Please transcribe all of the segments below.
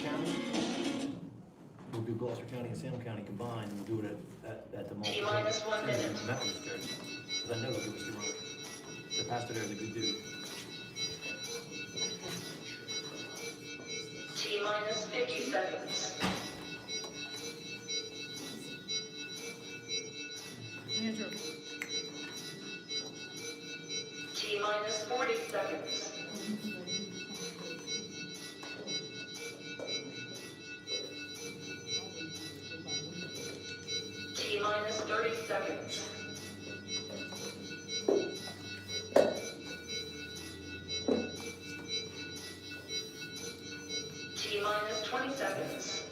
County. We'll do Gloucester County and Salem County combined, and we'll do it at the mall. T-minus 1 minute. Methodist Church, because I know they'll give us the room. The pastor there is a good dude. T-minus 50 seconds. Andrew. T-minus 40 seconds. T-minus 30 seconds. T-minus 20 seconds.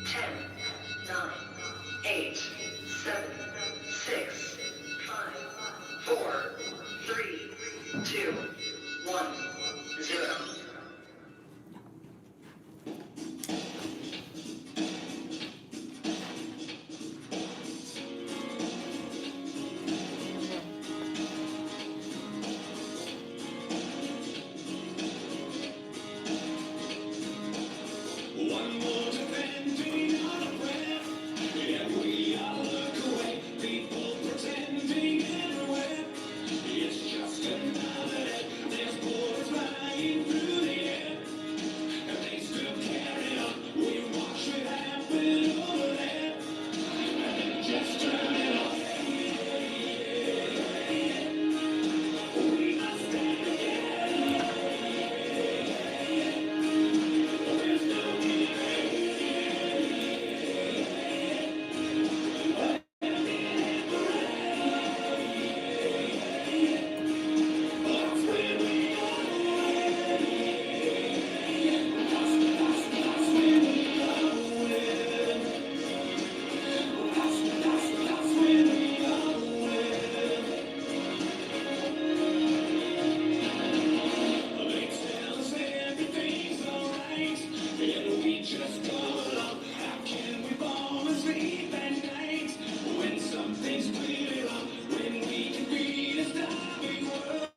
Ten, 9, 8, 7, 6, 5, 4, 3, 2, 1, 0. One more depending on a prayer. Yeah, we all look away. People pretending everywhere. It's just another day. There's bullets flying through the air. And they still carry on. We watch it happen over there. And then just turn it off. We must stand together. There's no just go along. How can we fall asleep at night when something's clearly wrong? When we can read a starving world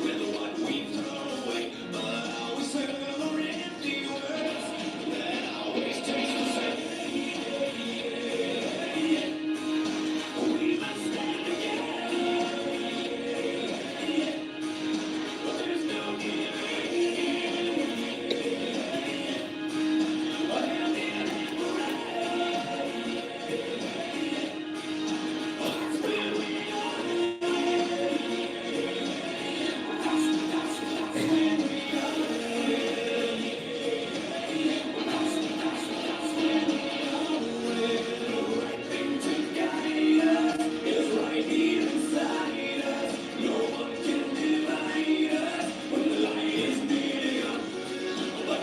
with what we throw away, but always serve our empty words that always taste the same. We must stand together. There's no giving.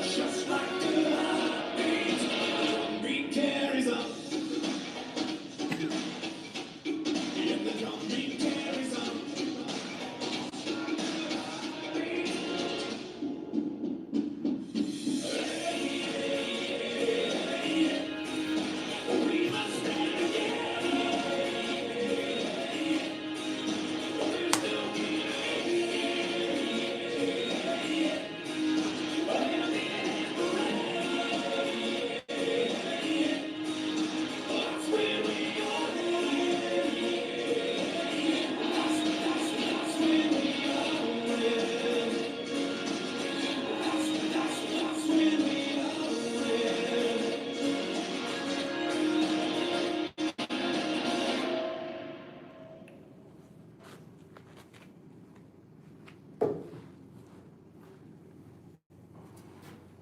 Just like the heartbeat, the drumbeat carries on. And the drumbeat carries on. We must stand together. There's no that's where we are. That's where we are. That's where we are.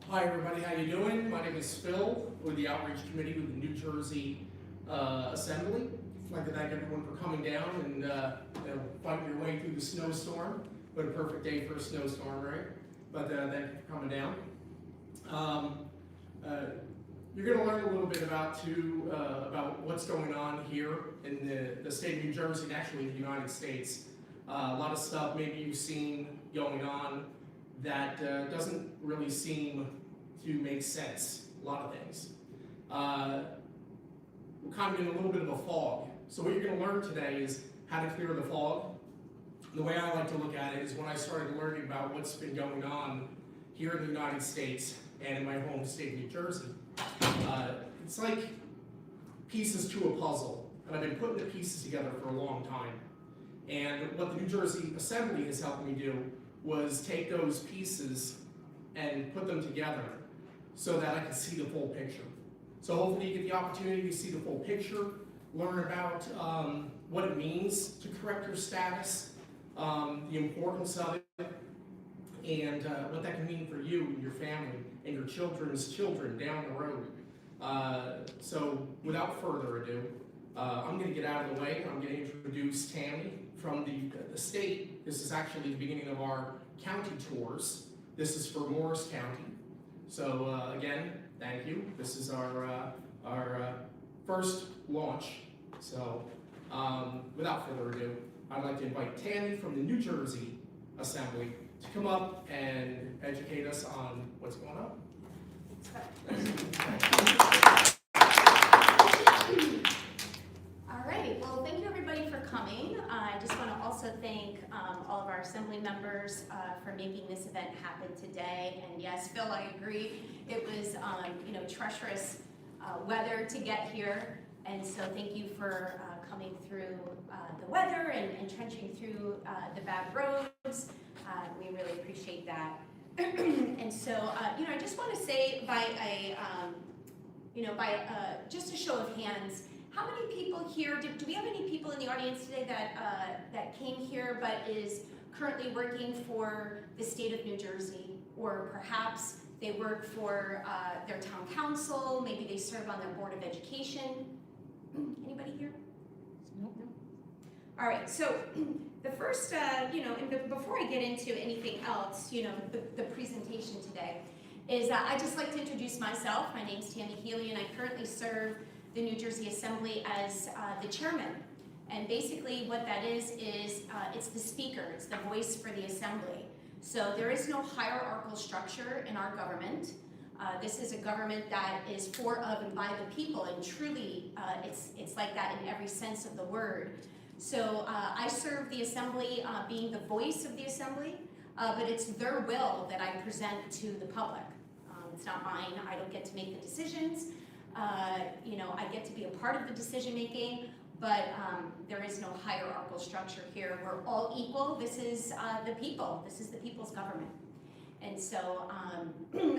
Hi everybody, how you doing? My name is Phil with the Outreach Committee with the New Jersey Assembly. I'd like to thank everyone for coming down and fighting your way through the snowstorm. What a perfect day for a snowstorm, right? But thank you for coming down. You're going to learn a little bit about what's going on here in the state of New Jersey and actually the United States. A lot of stuff maybe you've seen going on that doesn't really seem to make sense, a lot of things. We're kind of in a little bit of a fog. So what you're going to learn today is how to clear the fog. The way I like to look at it is when I started learning about what's been going on here in the United States and in my home state of New Jersey. It's like pieces to a puzzle, and I've been putting the pieces together for a long time. And what the New Jersey Assembly has helped me do was take those pieces and put them together so that I can see the full picture. So hopefully you get the opportunity to see the full picture, learn about what it means to correct your status, the importance of it, and what that can mean for you and your family and your children's children down the road. So without further ado, I'm going to get out of the way. I'm going to introduce Tammy from the state. This is actually the beginning of our county tours. This is for Morris County. So again, thank you. This is our first launch. So without further ado, I'd like to invite Tammy from the New Jersey Assembly to come up and educate us on what's going on. All right, well, thank you everybody for coming. I just want to also thank all of our assembly members for making this event happen today. And yes, Phil, I agree. It was, treacherous weather to get here. And so thank you for coming through the weather and trenching through the bad roads. We really appreciate that. And so, I just want to say just a show of hands, how many people here, do we have any people in the audience today that came here but is currently working for the state of New Jersey, or perhaps they work for their town council, maybe they serve on their board of education? Anybody here? No. All right, so the first, and before I get into anything else, the presentation today, is I just like to introduce myself. My name's Tammy Healy, and I currently serve the New Jersey Assembly as the chairman. And basically what that is it's the speaker, it's the voice for the assembly. So there is no hierarchical structure in our government. This is a government that is for, of, and by the people, and truly it's like that in every sense of the word. So I serve the assembly being the voice of the assembly, but it's their will that I present to the public. It's not mine. I don't get to make the decisions. I get to be a part of the decision making, but there is no hierarchical structure here. We're all equal. This is the people. This is the people's government. And so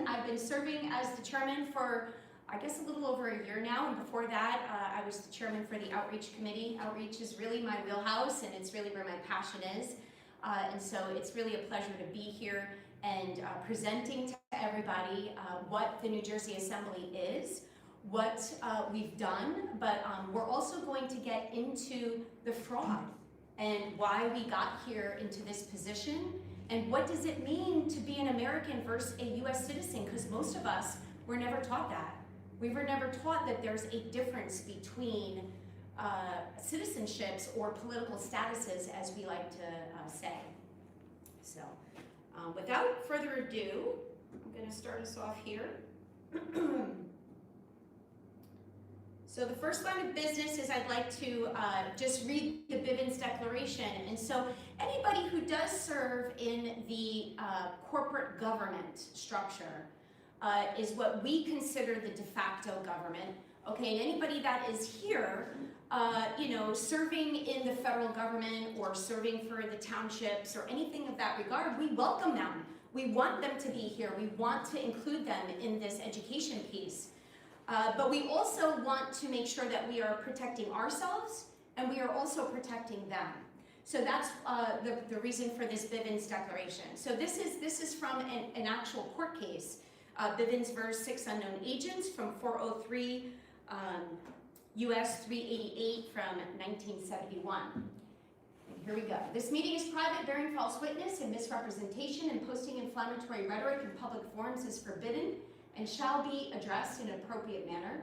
I've been serving as the chairman for, I guess, a little over a year now. And before that, I was the chairman for the Outreach Committee. Outreach is really my wheelhouse, and it's really where my passion is. And so it's really a pleasure to be here and presenting to everybody what the New Jersey Assembly is, what we've done, but we're also going to get into the fraud and why we got here into this position, and what does it mean to be an American versus a US citizen, because most of us were never taught that. We were never taught that there's a difference between citizenships or political statuses, as we like to say. So without further ado, I'm going to start us off here. So the first line of business is I'd like to just read the Bivens Declaration. And so anybody who does serve in the corporate government structure is what we consider the de facto government. Okay, and anybody that is here, serving in the federal government or serving for the townships or anything of that regard, we welcome them. We want them to be here. We want to include them in this education piece. But we also want to make sure that we are protecting ourselves and we are also protecting them. So that's the reason for this Bivens Declaration. So this is from an actual court case, Bivens versus 6 unknown agents from 403 US 388 from 1971. And here we go. This meeting is private, bearing false witness and misrepresentation and posting inflammatory rhetoric in public forums is forbidden and shall be addressed in an appropriate manner.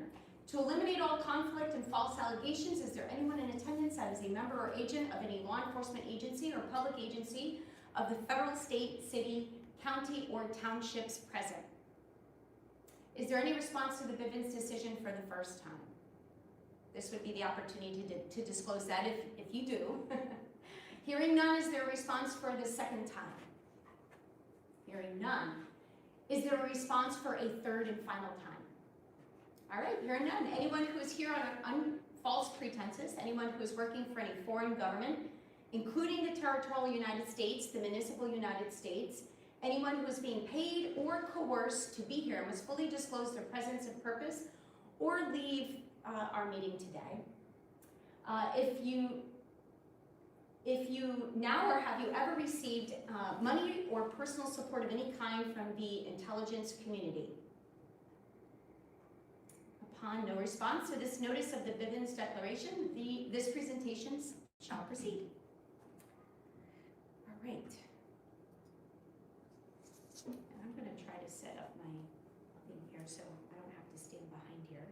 To eliminate all conflict and false allegations, is there anyone in attendance that is a member or agent of any law enforcement agency or public agency of the federal, state, city, county, or townships present? Is there any response to the Bivens decision for the first time? this would be the opportunity to disclose that if you do. Hearing none, is there a response for the second time? Hearing none. Is there a response for a third and final time? All right, hearing none. Anyone who is here on false pretenses, anyone who is working for any foreign government, including the territorial United States, the municipal United States, anyone who is being paid or coerced to be here must fully disclose their presence and purpose or leave our meeting today. If you now or have you ever received money or personal support of any kind from the intelligence community? Upon no response to this notice of the Bivens Declaration, this presentation shall proceed. All right. And I'm going to try to set up my thing here so I don't have to stand behind here.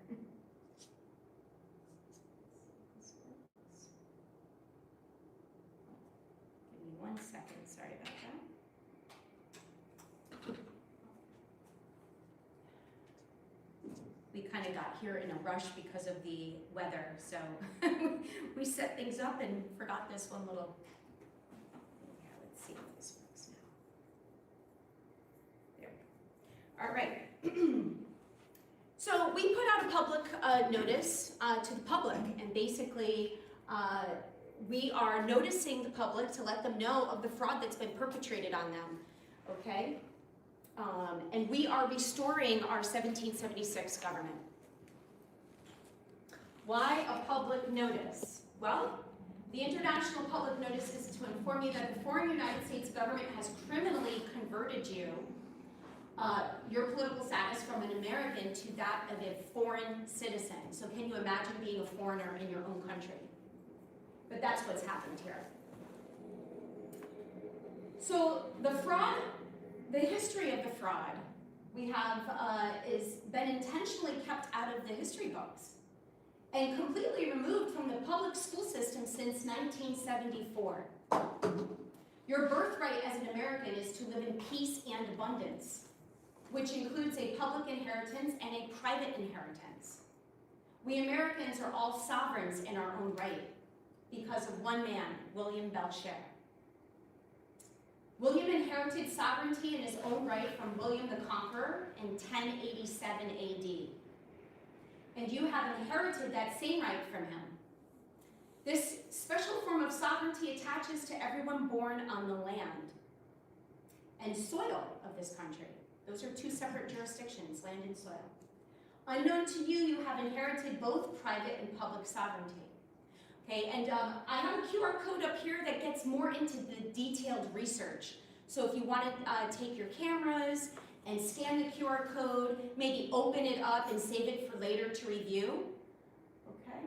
Give me 1 second, sorry about that. We kind of got here in a rush because of the weather, so we set things up and forgot this one little. Yeah, let's see if this works now. There we go. All right. So we put out a public notice to the public, and basically we are noticing the public to let them know of the fraud that's been perpetrated on them, okay? And we are restoring our 1776 government. Why a public notice? Well, the international public notice is to inform you that the foreign United States government has criminally converted you, your political status from an American to that of a foreign citizen. So can you imagine being a foreigner in your own country? But that's what's happened here. So the fraud, the history of the fraud we have is been intentionally kept out of the history books and completely removed from the public school system since 1974. Your birthright as an American is to live in peace and abundance, which includes a public inheritance and a private inheritance. We Americans are all sovereigns in our own right because of one man, William Belcher. William inherited sovereignty in his own right from William the Conqueror in 1087 AD. And you have inherited that same right from him. This special form of sovereignty attaches to everyone born on the land and soil of this country. Those are two separate jurisdictions, land and soil. Unknown to you, you have inherited both private and public sovereignty. Okay, and I have a QR code up here that gets more into the detailed research. So if you want to take your cameras and scan the QR code, maybe open it up and save it for later to review. Okay,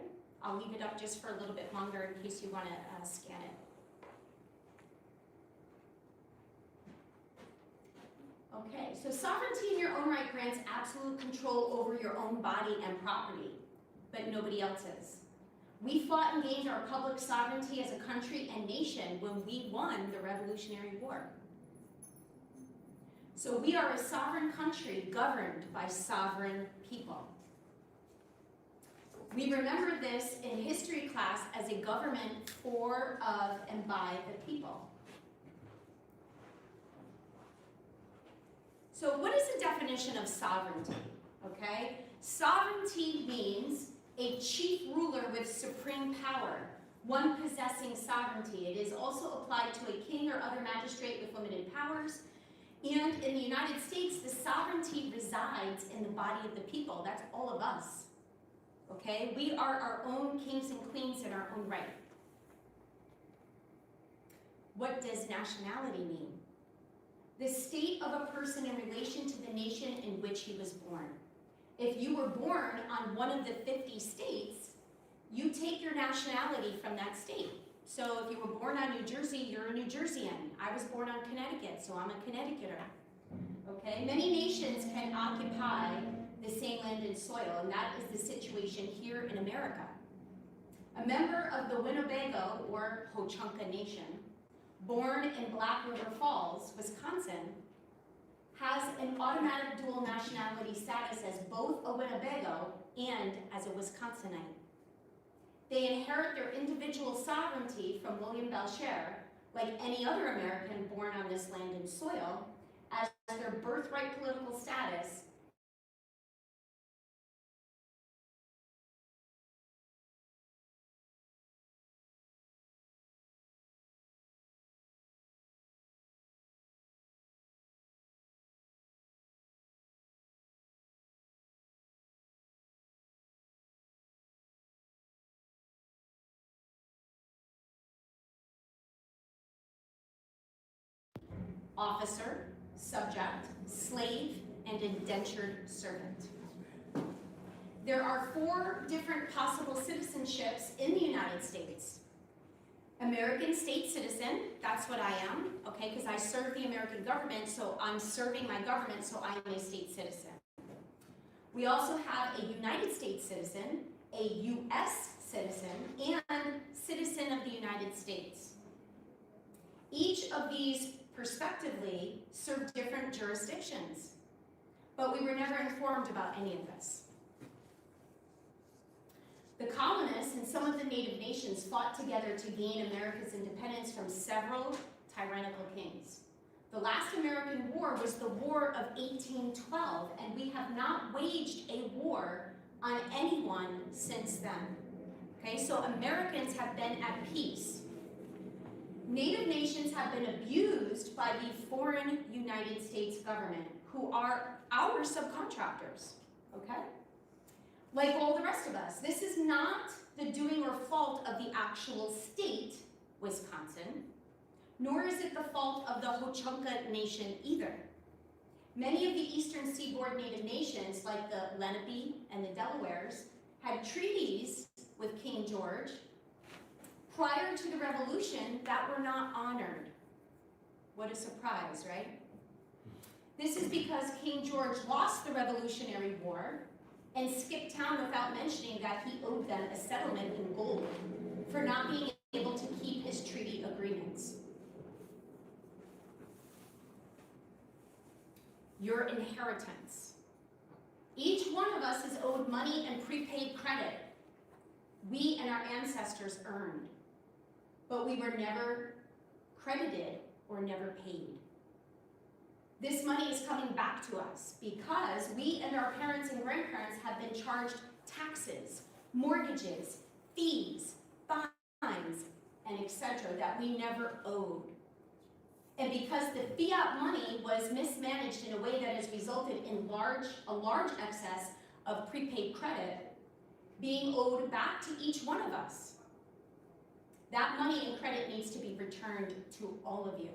I'll leave it up just for a little bit longer in case you want to scan it. Okay, so sovereignty in your own right grants absolute control over your own body and property, but nobody else's. We fought and gained our public sovereignty as a country and nation when we won the Revolutionary War. So we are a sovereign country governed by sovereign people. We remember this in history class as a government for, of, and by the people. So what is the definition of sovereignty? Okay, sovereignty means a chief ruler with supreme power, one possessing sovereignty. It is also applied to a king or other magistrate with limited powers. And in the United States, the sovereignty resides in the body of the people. That's all of us. Okay? We are our own kings and queens in our own right. What does nationality mean? The state of a person in relation to the nation in which he was born. If you were born on one of the 50 states, you take your nationality from that state. So if you were born on New Jersey, you're a New Jerseyan. I was born on Connecticut, so I'm a Connecticuter. Okay? Many nations can occupy the same land and soil, and that is the situation here in America. A member of the Winnebago or Ho-Chunka Nation, born in Black River Falls, Wisconsin, has an automatic dual nationality status as both a Winnebago and as a Wisconsinite. They inherit their individual sovereignty from William Belcher, like any other American born on this land and soil, as their birthright political status. Officer, subject, slave, and indentured servant. There are 4 different possible citizenships in the United States. American state citizen, that's what I am, okay, because I serve the American government, so I'm serving my government, so I'm a state citizen. We also have a United States citizen, a U.S. citizen, and citizen of the United States. Each of these prospectively serve different jurisdictions, but we were never informed about any of this. The colonists and some of the native nations fought together to gain America's independence from several tyrannical kings. The last American war was the War of 1812, and we have not waged a war on anyone since then. Okay, so Americans have been at peace. Native nations have been abused by the foreign United States government, who are our subcontractors, okay? Like all the rest of us. This is not the doing or fault of the actual state, Wisconsin, nor is it the fault of the Ho-Chunka Nation either. Many of the eastern seaboard native nations, like the Lenape and the Delawares, had treaties with King George prior to the Revolution that were not honored. What a surprise, right? This is because King George lost the Revolutionary War and skipped town without mentioning that he owed them a settlement in gold for not being able to keep his treaty agreements. Your inheritance. Each one of us is owed money and prepaid credit we and our ancestors earned, but we were never credited or never paid. This money is coming back to us because we and our parents and grandparents have been charged taxes, mortgages, fees, fines, and etc. that we never owed. And because the fiat money was mismanaged in a way that has resulted in a large excess of prepaid credit being owed back to each one of us. That money and credit needs to be returned to all of you.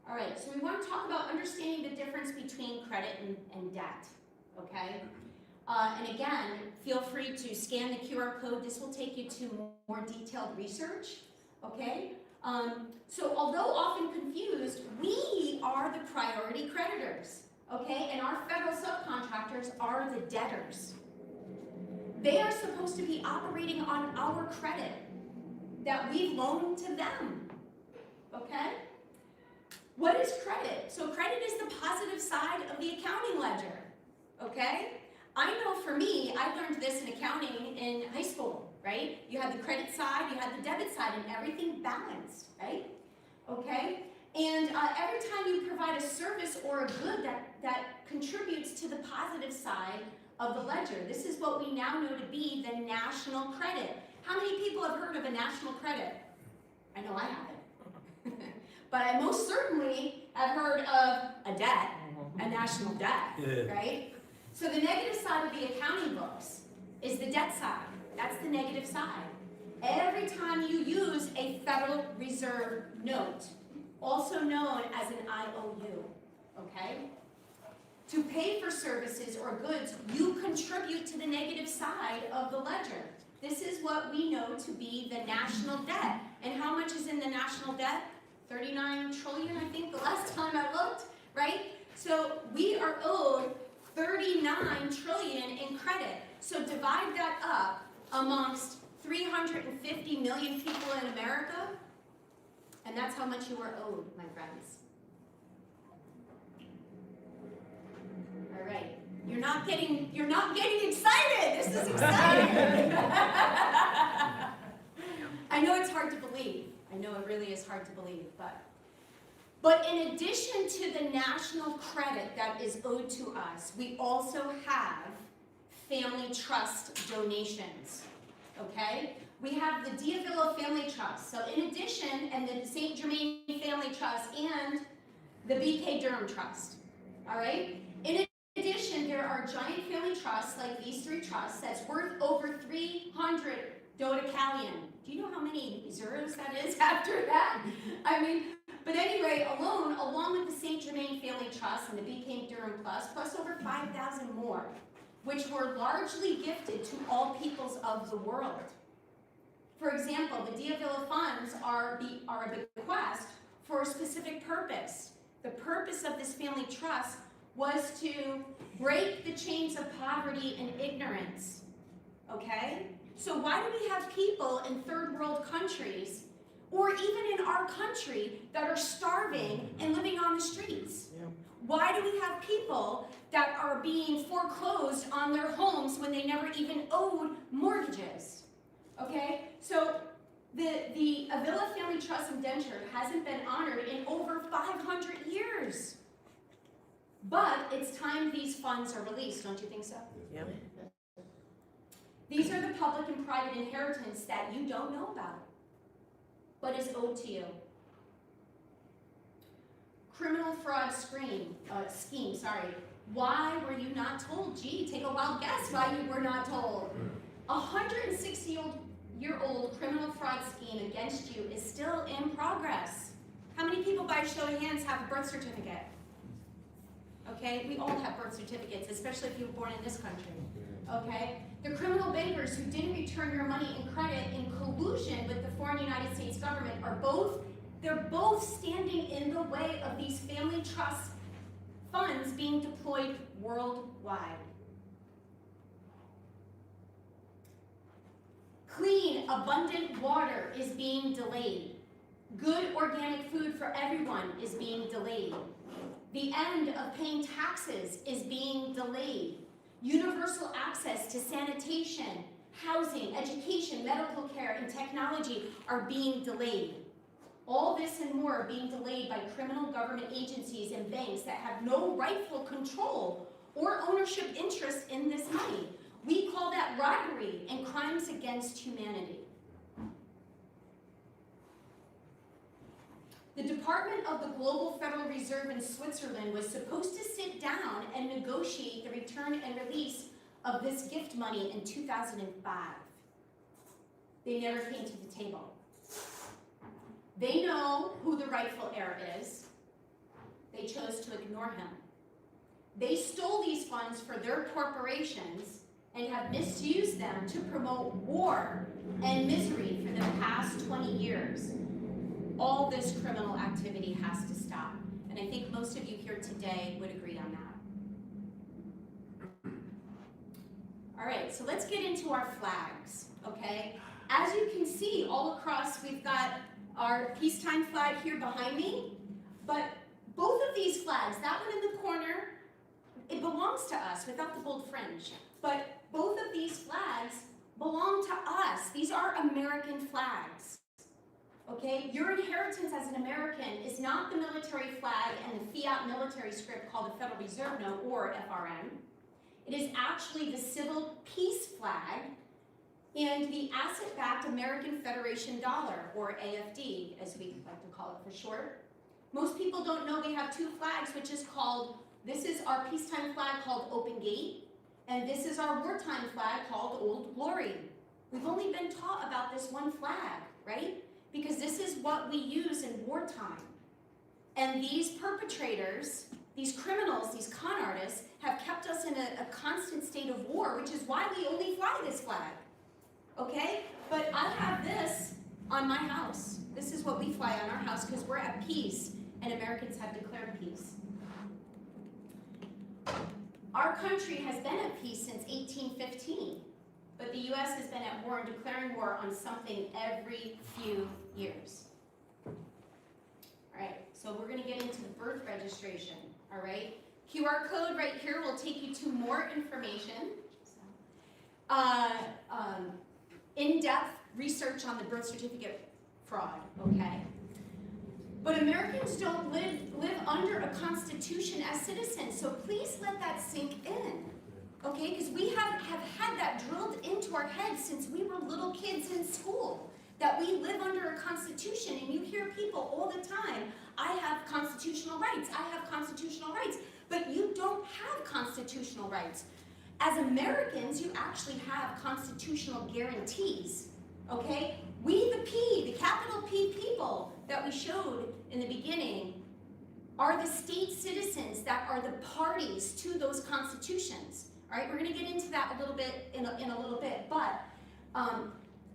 All right, so we want to talk about understanding the difference between credit and debt, okay? And again, feel free to scan the QR code. This will take you to more detailed research, okay? So although often confused, we are the priority creditors, okay? And our federal subcontractors are the debtors. They are supposed to be operating on our credit that we've loaned to them, okay? What is credit? So credit is the positive side of the accounting ledger, okay? I know for me, I learned this in accounting in high school, right? You had the credit side, you had the debit side, and everything balanced, right? Okay? And every time you provide a service or a good that contributes to the positive side of the ledger, this is what we now know to be the national credit. How many people have heard of a national credit? I know I haven't. But I most certainly have heard of a debt, a national debt, right? So the negative side of the accounting books is the debt side. That's the negative side. Every time you use a Federal Reserve note, also known as an IOU, okay? To pay for services or goods, you contribute to the negative side of the ledger. This is what we know to be the national debt. And how much is in the national debt? 39 trillion, I think, the last time I looked, right? So we are owed 39 trillion in credit. So divide that up amongst 350 million people in America, and that's how much you are owed, my friends. All right. You're not getting excited. This is exciting. I know it's hard to believe. I know it really is hard to believe, but in addition to the national credit that is owed to us, we also have family trust donations, okay? We have the D'Avila Family Trust. So in addition, and the St. Germain Family Trust and the B.K. Durham Trust, all right? In addition, there are giant family trusts like these three trusts that's worth over 300 dodecallion. Do you know how many zeros that is after that? I mean, but anyway, along with the St. Germain Family Trust and the B.K. Durham Plus, plus over 5,000 more, which were largely gifted to all peoples of the world. For example, the D'Avila funds are a bequest for a specific purpose. The purpose of this family trust was to break the chains of poverty and ignorance, okay? So why do we have people in third world countries, or even in our country, that are starving and living on the streets? Yeah. Why do we have people that are being foreclosed on their homes when they never even owed mortgages? Okay, so the Avila Family Trust indenture hasn't been honored in over 500 years. But it's time these funds are released, don't you think so? Yeah. These are the public and private inheritance that you don't know about, but is owed to you. Criminal fraud scheme, Why were you not told? Gee, take a wild guess why you were not told. 160-year-old criminal fraud scheme against you is still in progress. How many people, by show of hands, have a birth certificate? Okay, we all have birth certificates, especially if you were born in this country. Okay, the criminal bankers who didn't return your money in credit in collusion with the foreign United States government they're both standing in the way of these family trust funds being deployed worldwide. Clean, abundant water is being delayed. Good organic food for everyone is being delayed. The end of paying taxes is being delayed. Universal access to sanitation, housing, education, medical care, and technology are being delayed. All this and more are being delayed by criminal government agencies and banks that have no rightful control or ownership interest in this money. We call that robbery and crimes against humanity. The Department of the Global Federal Reserve in Switzerland was supposed to sit down and negotiate the return and release of this gift money in 2005. They never came to the table. They know who the rightful heir is. They chose to ignore him. They stole these funds for their corporations and have misused them to promote war and misery for the past 20 years. All this criminal activity has to stop. And I think most of you here today would agree on that. All right, so let's get into our flags, okay? As you can see, all across, we've got our peacetime flag here behind me, but both of these flags, that one in the corner, it belongs to us without the gold fringe, but both of these flags belong to us. These are American flags. Okay, your inheritance as an American is not the military flag and the fiat military script called the Federal Reserve Note, or FRN. It is actually the civil peace flag and the asset-backed American Federation dollar, or AFD, as we like to call it for short. Most people don't know we have two flags, which is called, this is our peacetime flag called Open Gate, and this is our wartime flag called Old Glory. We've only been taught about this one flag, right? Because this is what we use in wartime. And these perpetrators, these criminals, these con artists, have kept us in a constant state of war, which is why we only fly this flag. Okay? But I have this on my house. This is what we fly on our house because we're at peace and Americans have declared peace. Our country has been at peace since 1815. But the U.S. has been at war and declaring war on something every few years. All right, so we're going to get into the birth registration, all right? QR code right here will take you to more information. In-depth research on the birth certificate fraud, okay? But Americans don't live under a constitution as citizens, so please let that sink in, okay? Because we have had that drilled into our heads since we were little kids in school, that we live under a constitution, and you hear people all the time, I have constitutional rights, I have constitutional rights, but you don't have constitutional rights. As Americans, you actually have constitutional guarantees, okay? We, the capital P people that we showed in the beginning, are the state citizens that are the parties to those constitutions. All right, we're going to get into that a little bit in a little bit, but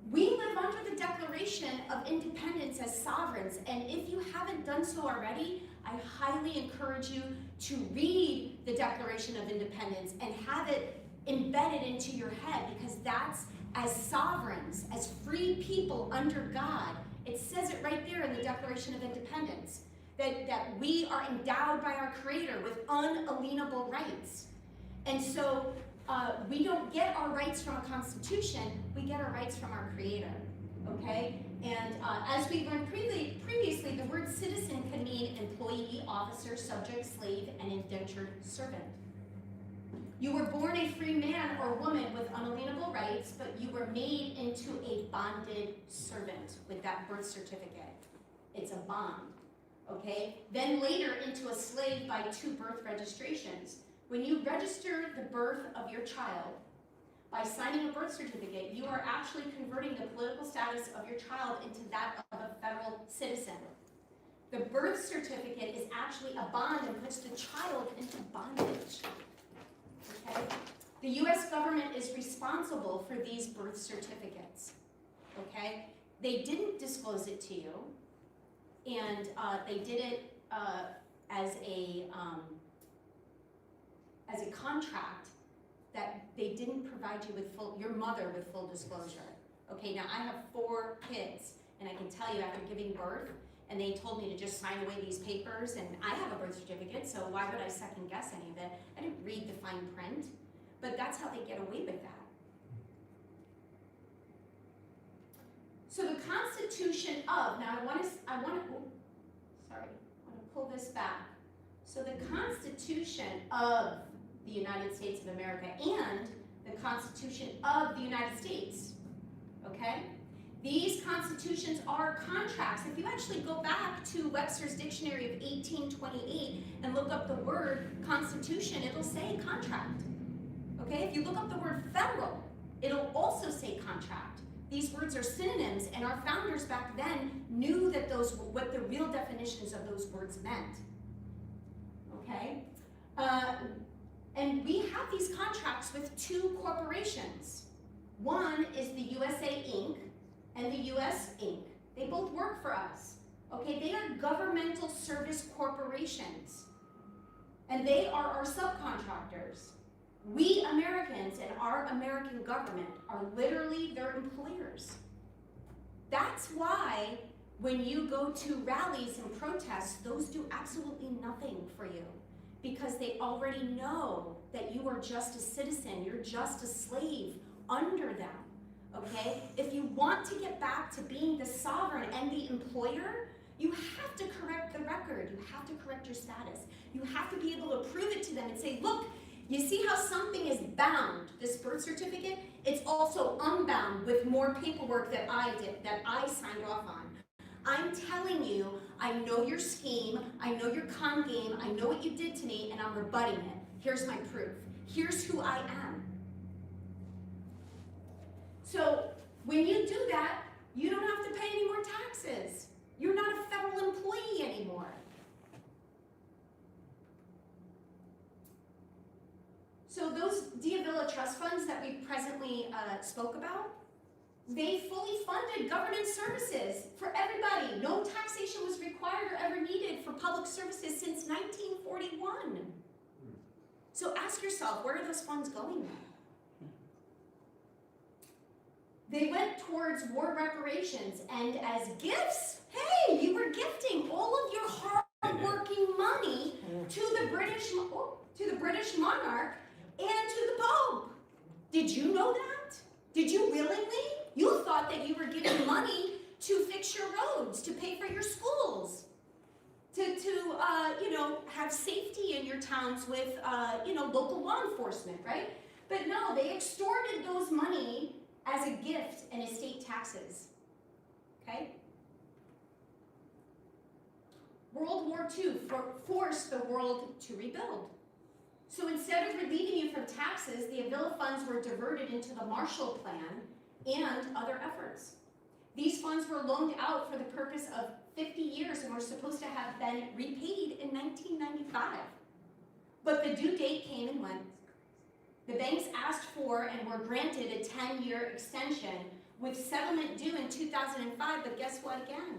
we live under the Declaration of Independence as sovereigns, and if you haven't done so already, I highly encourage you to read the Declaration of Independence and have it embedded into your head, because that's, as sovereigns, as free people under God, it says it right there in the Declaration of Independence, that we are endowed by our Creator with unalienable rights. And so we don't get our rights from a constitution, we get our rights from our Creator, okay? And as we learned previously, the word citizen can mean employee, officer, subject, slave, and indentured servant. You were born a free man or woman with unalienable rights, but you were made into a bonded servant with that birth certificate. It's a bond, okay? Then later into a slave by 2 birth registrations. When you register the birth of your child by signing a birth certificate, you are actually converting the political status of your child into that of a federal citizen. The birth certificate is actually a bond and puts the child into bondage. Okay? The U.S. government is responsible for these birth certificates. Okay? They didn't disclose it to you, and they did it as a contract that they didn't provide you with your mother with full disclosure. Okay, now I have 4 kids, and I can tell you after giving birth, and they told me to just sign away these papers, and I have a birth certificate, so why would I second guess any of it? I didn't read the fine print, but that's how they get away with that. So the Constitution of, now I want to pull this back. So the Constitution of the United States of America and the Constitution of the United States, okay? These constitutions are contracts. If you actually go back to Webster's Dictionary of 1828 and look up the word constitution, it'll say contract, okay? If you look up the word federal, it'll also say contract. These words are synonyms, and our founders back then knew that what the real definitions of those words meant, okay? And we have these contracts with 2 corporations. One is the USA Inc. and the US Inc. They both work for us. Okay, they are governmental service corporations. And they are our subcontractors. We Americans and our American government are literally their employers. That's why when you go to rallies and protests, those do absolutely nothing for you, because they already know that you are just a citizen, you're just a slave under them, okay? If you want to get back to being the sovereign and the employer, you have to correct the record, you have to correct your status. You have to be able to prove it to them and say, look, you see how something is bound, this birth certificate? It's also unbound with more paperwork that I did, that I signed off on. I'm telling you, I know your scheme, I know your con game, I know what you did to me, and I'm rebutting it. Here's my proof. Here's who I am. So when you do that, you don't have to pay any more taxes. You're not a federal employee anymore. So those Diavilla trust funds that we presently spoke about, they fully funded government services for everybody. No taxation was required or ever needed for public services since 1941. So ask yourself, where are those funds going now? They went towards war reparations, and as gifts, hey, you were gifting all of your hard-working money to the British. Oh, to the British monarch, and to the Pope. Did you know that? Did you willingly? You thought that you were giving money to fix your roads, to pay for your schools, to have safety in your towns with, local law enforcement, right? But no, they extorted those money as a gift and estate taxes, okay? World War II forced the world to rebuild. So instead of relieving you from taxes, the Avila funds were diverted into the Marshall Plan and other efforts. These funds were loaned out for the purpose of 50 years and were supposed to have been repaid in 1995. But the due date came and went. The banks asked for and were granted a 10-year extension with settlement due in 2005, but guess what again?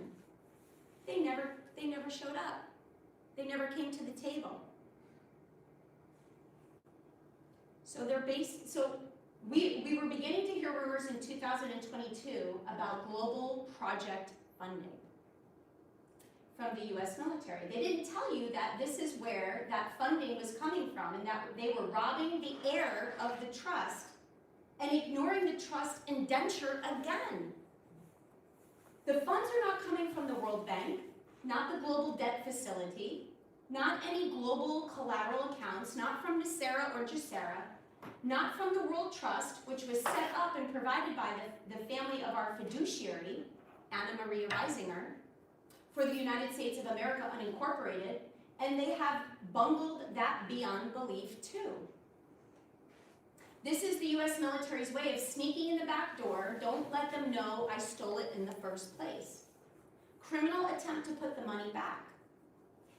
They never showed up. They never came to the table. So we were beginning to hear rumors in 2022 about global project funding from the US military. They didn't tell you that this is where that funding was coming from and that they were robbing the heir of the trust and ignoring the trust indenture again. The funds are not coming from the World Bank, not the Global Debt Facility, not any global collateral accounts, not from NICERA or GESERA, not from the World Trust, which was set up and provided by the family of our fiduciary, Anna Maria Reisinger, for the United States of America unincorporated, and they have bungled that beyond belief too. This is the US military's way of sneaking in the back door. Don't let them know I stole it in the first place. Criminal attempt to put the money back.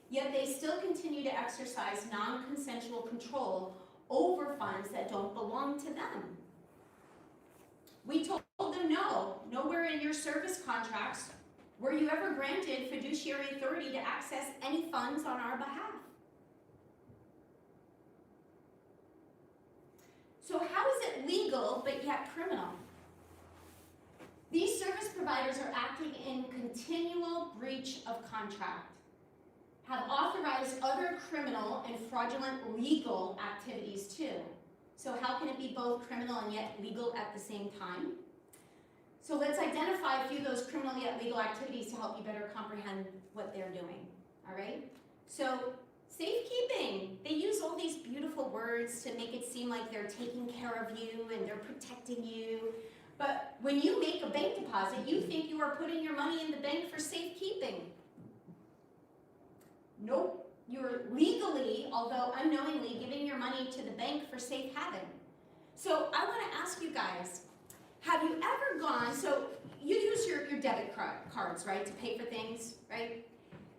Yet they still continue to exercise non-consensual control over funds that don't belong to them. We told them no, nowhere in your service contracts were you ever granted fiduciary authority to access any funds on our behalf. So how is it legal but yet criminal? These service providers are acting in continual breach of contract, have authorized other criminal and fraudulent legal activities too. So how can it be both criminal and yet legal at the same time? So let's identify a few of those criminal yet legal activities to help you better comprehend what they're doing, all right? So safekeeping, they use all these beautiful words to make it seem like they're taking care of you and they're protecting you. But when you make a bank deposit, you think you are putting your money in the bank for safekeeping. Nope, you're legally, although unknowingly, giving your money to the bank for safe haven. So I want to ask you guys, have you ever gone, so you use your debit cards, right, to pay for things, right?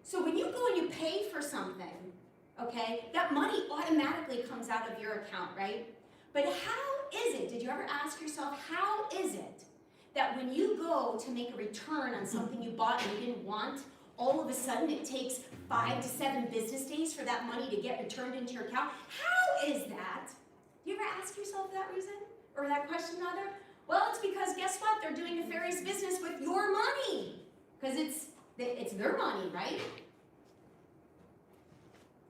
So when you go and you pay for something, okay, that money automatically comes out of your account, right? But how is it, did you ever ask yourself, how is it that when you go to make a return on something you bought and you didn't want, all of a sudden it takes 5 to 7 business days for that money to get returned into your account? How is that? Do you ever ask yourself that reason? Or that question rather? Well, it's because guess what? They're doing nefarious business with your money. Because it's their money, right?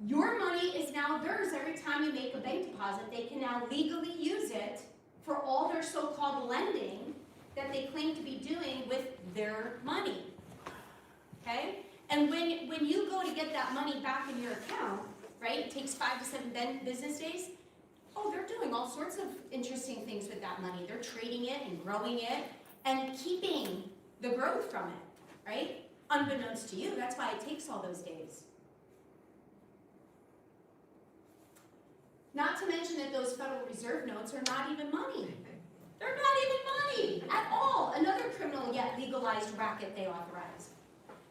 Your money is now theirs every time you make a bank deposit. They can now legally use it for all their so-called lending that they claim to be doing with their money. Okay? And when you go to get that money back in your account, right, it takes 5 to 7 business days. Oh, they're doing all sorts of interesting things with that money. They're trading it and growing it and keeping the growth from it, right? Unbeknownst to you, that's why it takes all those days. Not to mention that those Federal Reserve notes are not even money. They're not even money at all. Another criminal yet legalized racket they authorized.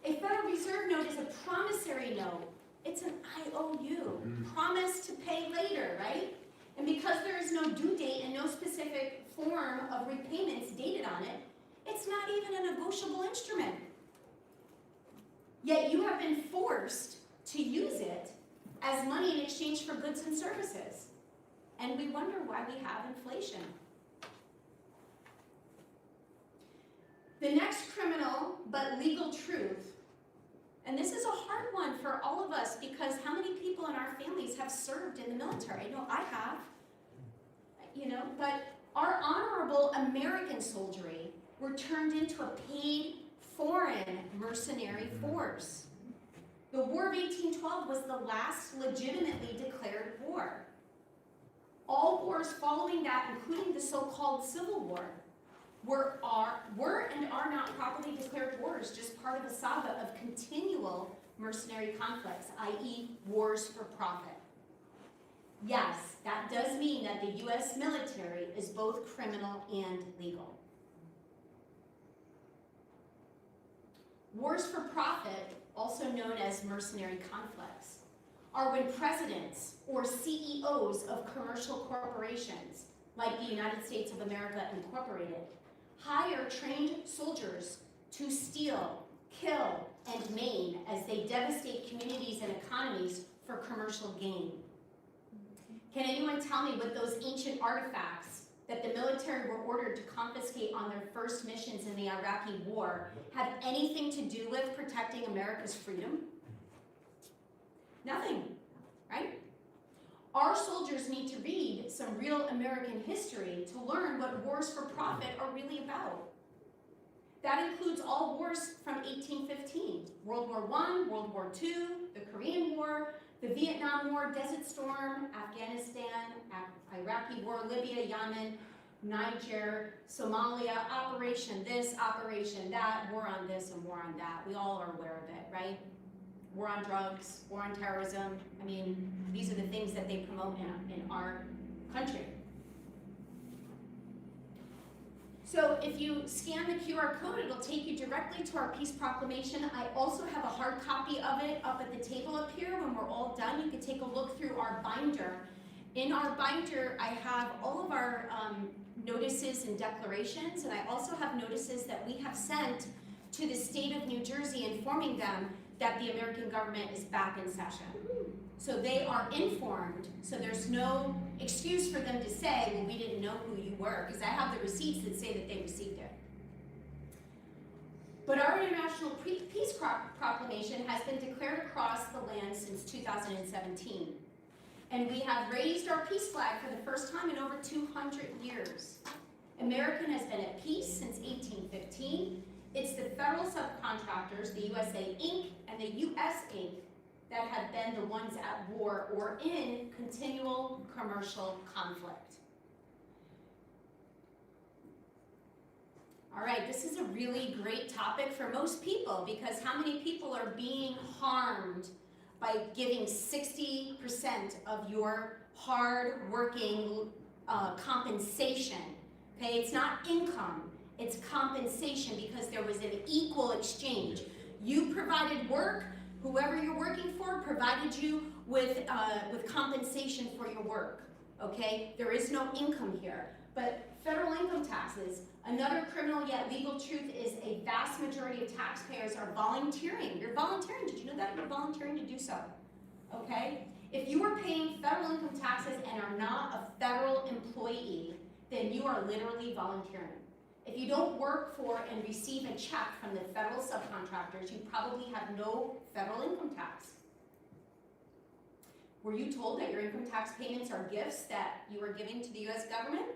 A Federal Reserve note is a promissory note. It's an IOU, promise to pay later, right? And because there is no due date and no specific form of repayments dated on it, it's not even a negotiable instrument. Yet you have been forced to use it as money in exchange for goods and services. And we wonder why we have inflation. The next criminal but legal truth, and this is a hard one for all of us because how many people people in our families have served in the military. I know I have, but our honorable American soldiery were turned into a paid foreign mercenary force. The War of 1812 was the last legitimately declared war. All wars following that, including the so-called Civil War, were and are not properly declared wars, just part of a saga of continual mercenary conflicts, i.e. wars for profit. Yes, that does mean that the U.S. military is both criminal and legal. Wars for profit, also known as mercenary conflicts, are when presidents or CEOs of commercial corporations, like the United States of America Incorporated, hire trained soldiers to steal, kill, and maim as they devastate communities and economies for commercial gain. Can anyone tell me what those ancient artifacts that the military were ordered to confiscate on their first missions in the Iraqi war have anything to do with protecting America's freedom? Nothing, right? Our soldiers need to read some real American history to learn what wars for profit are really about. That includes all wars from 1815, World War I, World War II, the Korean War, the Vietnam War, Desert Storm, Afghanistan, Iraqi War, Libya, Yemen, Niger, Somalia, Operation this, Operation that, war on this and war on that. We all are aware of it, right? War on drugs, war on terrorism. I mean, these are the things that they promote in our country. So if you scan the QR code, it'll take you directly to our Peace Proclamation. I also have a hard copy of it up at the table up here. When we're all done, you can take a look through our binder. In our binder, I have all of our notices and declarations, and I also have notices that we have sent to the state of New Jersey informing them that the American government is back in session. So they are informed, so there's no excuse for them to say, well, we didn't know who you were, because I have the receipts that say that they received it. But our International Peace Proclamation has been declared across the land since 2017. And we have raised our peace flag for the first time in over 200 years. America has been at peace since 1815. It's the federal subcontractors, the USA Inc. and the US Inc. that have been the ones at war or in continual commercial conflict. All right, this is a really great topic for most people, because how many people are being harmed by giving 60% of your hard-working compensation? Okay, it's not income, it's compensation, because there was an equal exchange. You provided work, whoever you're working for provided you with compensation for your work, okay? There is no income here. But federal income taxes, another criminal yet legal truth is a vast majority of taxpayers are volunteering. You're volunteering. Did you know that? You're volunteering to do so, okay? If you are paying federal income taxes and are not a federal employee, then you are literally volunteering. If you don't work for and receive a check from the federal subcontractors, you probably have no federal income tax. Were you told that your income tax payments are gifts that you are giving to the U.S. government?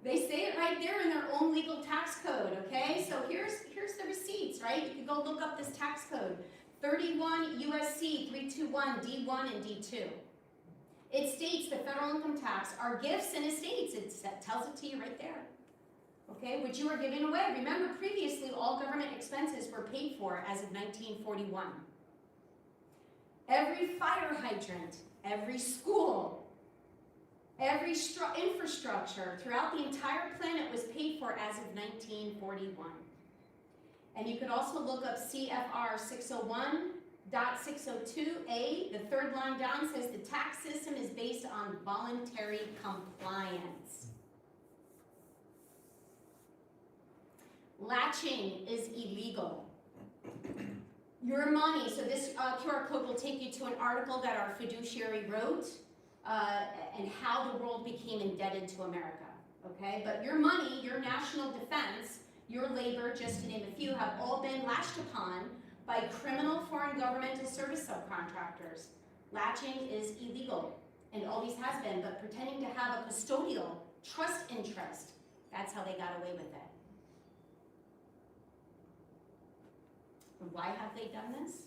They say it right there in their own legal tax code, okay? So here's the receipts, right? You can go look up this tax code. 31 USC 321 D1 and D2. It states the federal income tax are gifts and estates. It tells it to you right there, okay, which you are giving away. Remember, previously, all government expenses were paid for as of 1941. Every fire hydrant, every school, every infrastructure throughout the entire planet was paid for as of 1941. And you could also look up CFR 601.602A, the third line down, says the tax system is based on voluntary compliance. Latching is illegal. Your money, so this QR code will take you to an article that our fiduciary wrote and how the world became indebted to America, okay? But your money, your national defense, your labor, just to name a few, have all been latched upon by criminal foreign governmental service subcontractors. Latching is illegal and always has been, but pretending to have a custodial trust interest, that's how they got away with it. And why have they done this?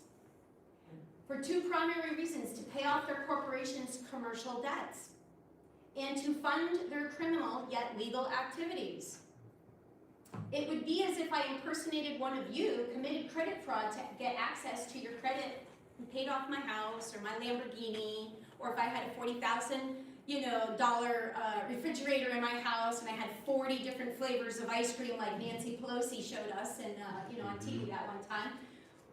For two primary reasons: to pay off their corporation's commercial debts and to fund their criminal yet legal activities. It would be as if I impersonated one of you, committed credit fraud to get access to your credit, and paid off my house or my Lamborghini, or if I had a $40,000 refrigerator in my house and I had 40 different flavors of ice cream like Nancy Pelosi showed us and on TV that one time.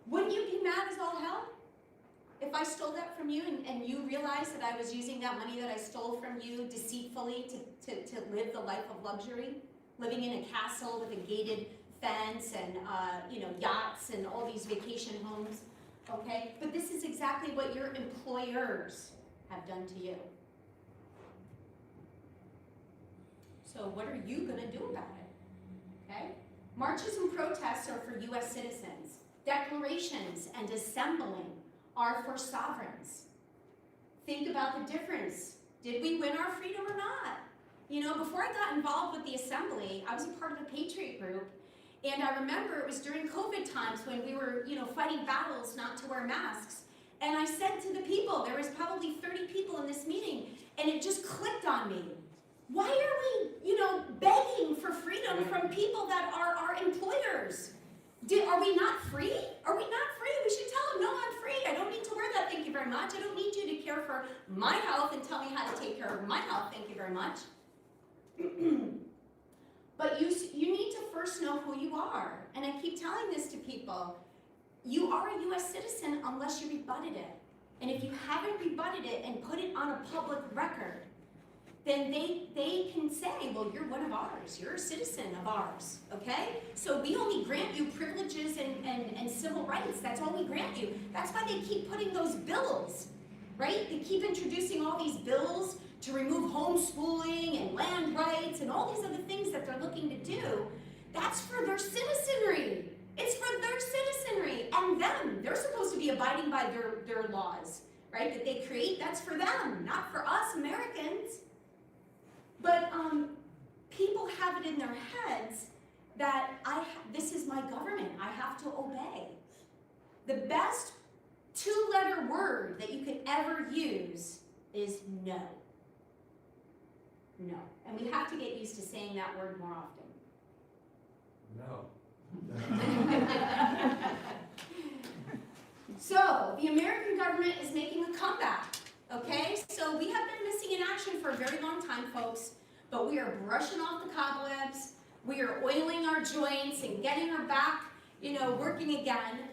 Wouldn't you be mad as all hell if I stole that from you and you realized that I was using that money that I stole from you deceitfully to live the life of luxury? Living in a castle with a gated fence and yachts and all these vacation homes, okay? But this is exactly what your employers have done to you. So what are you gonna do about it, okay? Marches and protests are for US citizens. Declarations and assembling are for sovereigns. Think about the difference. Did we win our freedom or not? Before I got involved with the assembly, I was a part of the Patriot group, and I remember it was during COVID times when we were, fighting battles not to wear masks, and I said to the people, there was probably 30 people in this meeting, and it just clicked on me. Why are we, begging for freedom from people that are our employers? Are we not free? Are we not free? We should tell them, no, I'm free. I don't need to wear that, thank you very much. I don't need you to care for my health and tell me how to take care of my health, thank you very much. But you need to first know who you are. And I keep telling this to people. You are a US citizen unless you rebutted it. And if you haven't rebutted it and put it on a public record, then they can say, well, you're one of ours. You're a citizen of ours, okay? So we only grant you privileges and civil rights. That's all we grant you. That's why they keep putting those bills, right? They keep introducing all these bills to remove homeschooling and land rights and all these other things that they're looking to do. That's for their citizenry. It's for their citizenry and them. They're supposed to be abiding by their laws, right, that they create. That's for them, not for us Americans. But people have it in their heads that this is my government. I have to obey. The best two-letter word that you could ever use is no. No. And we have to get used to saying that word more often. No. So, the American government is making a comeback, okay? So we have been missing in action for a very long time, folks, but we are brushing off the cobwebs, we are oiling our joints and getting our back, working again.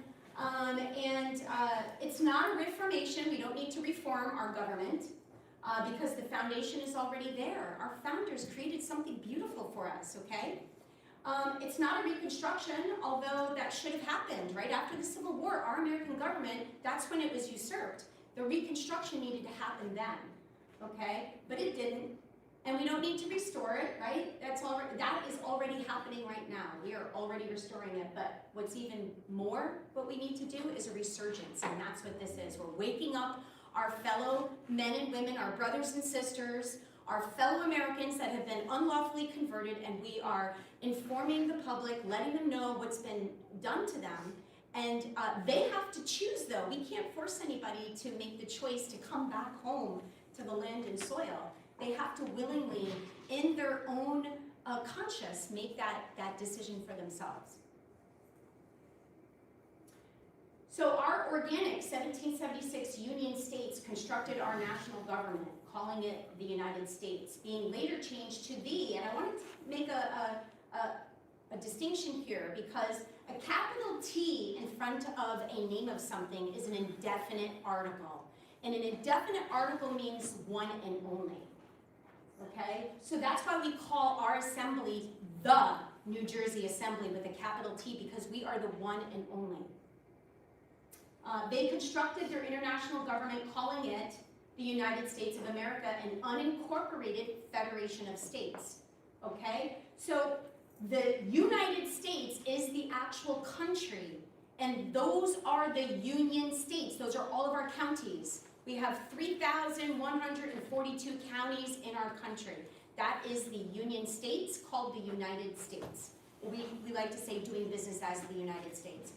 It's not a reformation. We don't need to reform our government. Because the foundation is already there. Our founders created something beautiful for us, okay? It's not a reconstruction, although that should have happened. Right after the Civil War, our American government, that's when it was usurped. The reconstruction needed to happen then, okay? But it didn't, and we don't need to restore it, right? That is already happening right now. We are already restoring it, but what's even more what we need to do is a resurgence, and that's what this is. We're waking up our fellow men and women, our brothers and sisters, our fellow Americans that have been unlawfully converted, and we are informing the public, letting them know what's been done to them. And they have to choose, though. We can't force anybody to make the choice to come back home to the land and soil. They have to willingly, in their own conscience, make that decision for themselves. So our organic 1776 Union states constructed our national government, calling it the United States, being later changed to the, and I want to make a distinction here because a capital T in front of a name of something is an indefinite article. And an indefinite article means one and only, okay? So that's why we call our assembly the New Jersey Assembly with a capital T, because we are the one and only. They constructed their international government calling it the United States of America, an unincorporated federation of states, okay? So the United States is the actual country, And those are the Union states. Those are all of our counties. We have 3,142 counties in our country. That is the Union States, called the United States. We like to say doing business as the United States.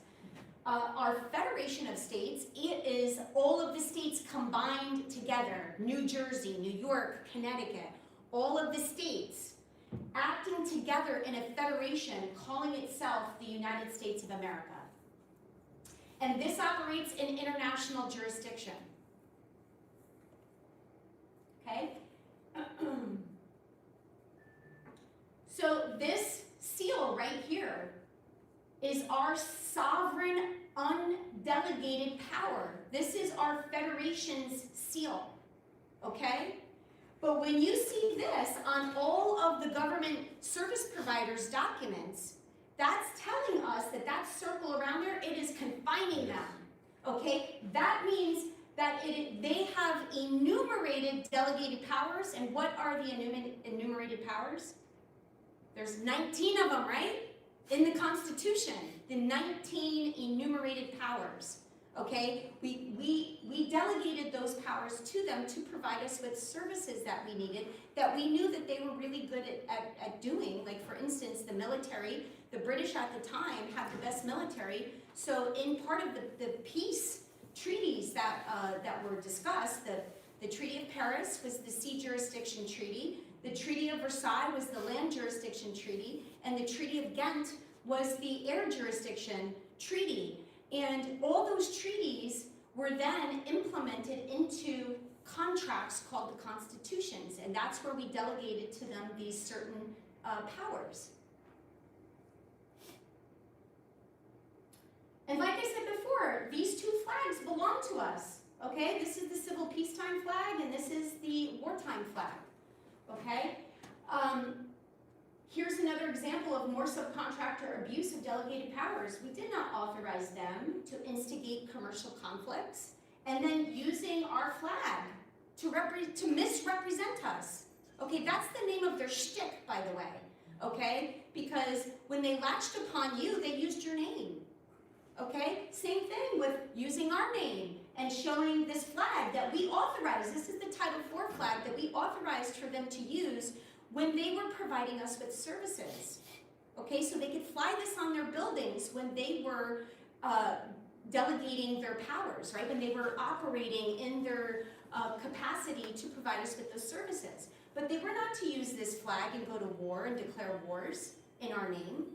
Our Federation of States, it is all of the states combined together. New Jersey, New York, Connecticut, all of the states acting together in a federation calling itself the United States of America. And this operates in international jurisdiction. Okay? So this seal right here is our sovereign undelegated power. This is our federation's seal, okay? But when you see this on all of the government service providers' documents, that's telling us that that circle around there, it is confining them, okay? That means that they have enumerated delegated powers, and what are the enumerated powers? There's 19 of them, right? In the Constitution, the 19 enumerated powers, okay? We delegated those powers to them to provide us with services that we needed, that we knew that they were really good at doing. Like, for instance, the military, the British at the time had the best military, so in part of the peace treaties that were discussed, the Treaty of Paris was the sea jurisdiction treaty, the Treaty of Versailles was the land jurisdiction treaty, and the Treaty of Ghent was the air jurisdiction treaty. And all those treaties were then implemented into contracts called the constitutions, and that's where we delegated to them these certain powers. And like I said before, these two flags belong to us, okay? This is the civil peacetime flag, and this is the wartime flag, okay? Here's another example of more subcontractor abuse of delegated powers. We did not authorize them to instigate commercial conflicts, and then using our flag to misrepresent us. Okay, that's the name of their shtick, by the way, okay? Because when they latched upon you, they used your name. Okay, same thing with using our name and showing this flag that we authorized. This is the Title IV flag that we authorized for them to use when they were providing us with services. Okay, so they could fly this on their buildings when they were delegating their powers, right? When they were operating in their capacity to provide us with those services. But they were not to use this flag and go to war and declare wars in our name.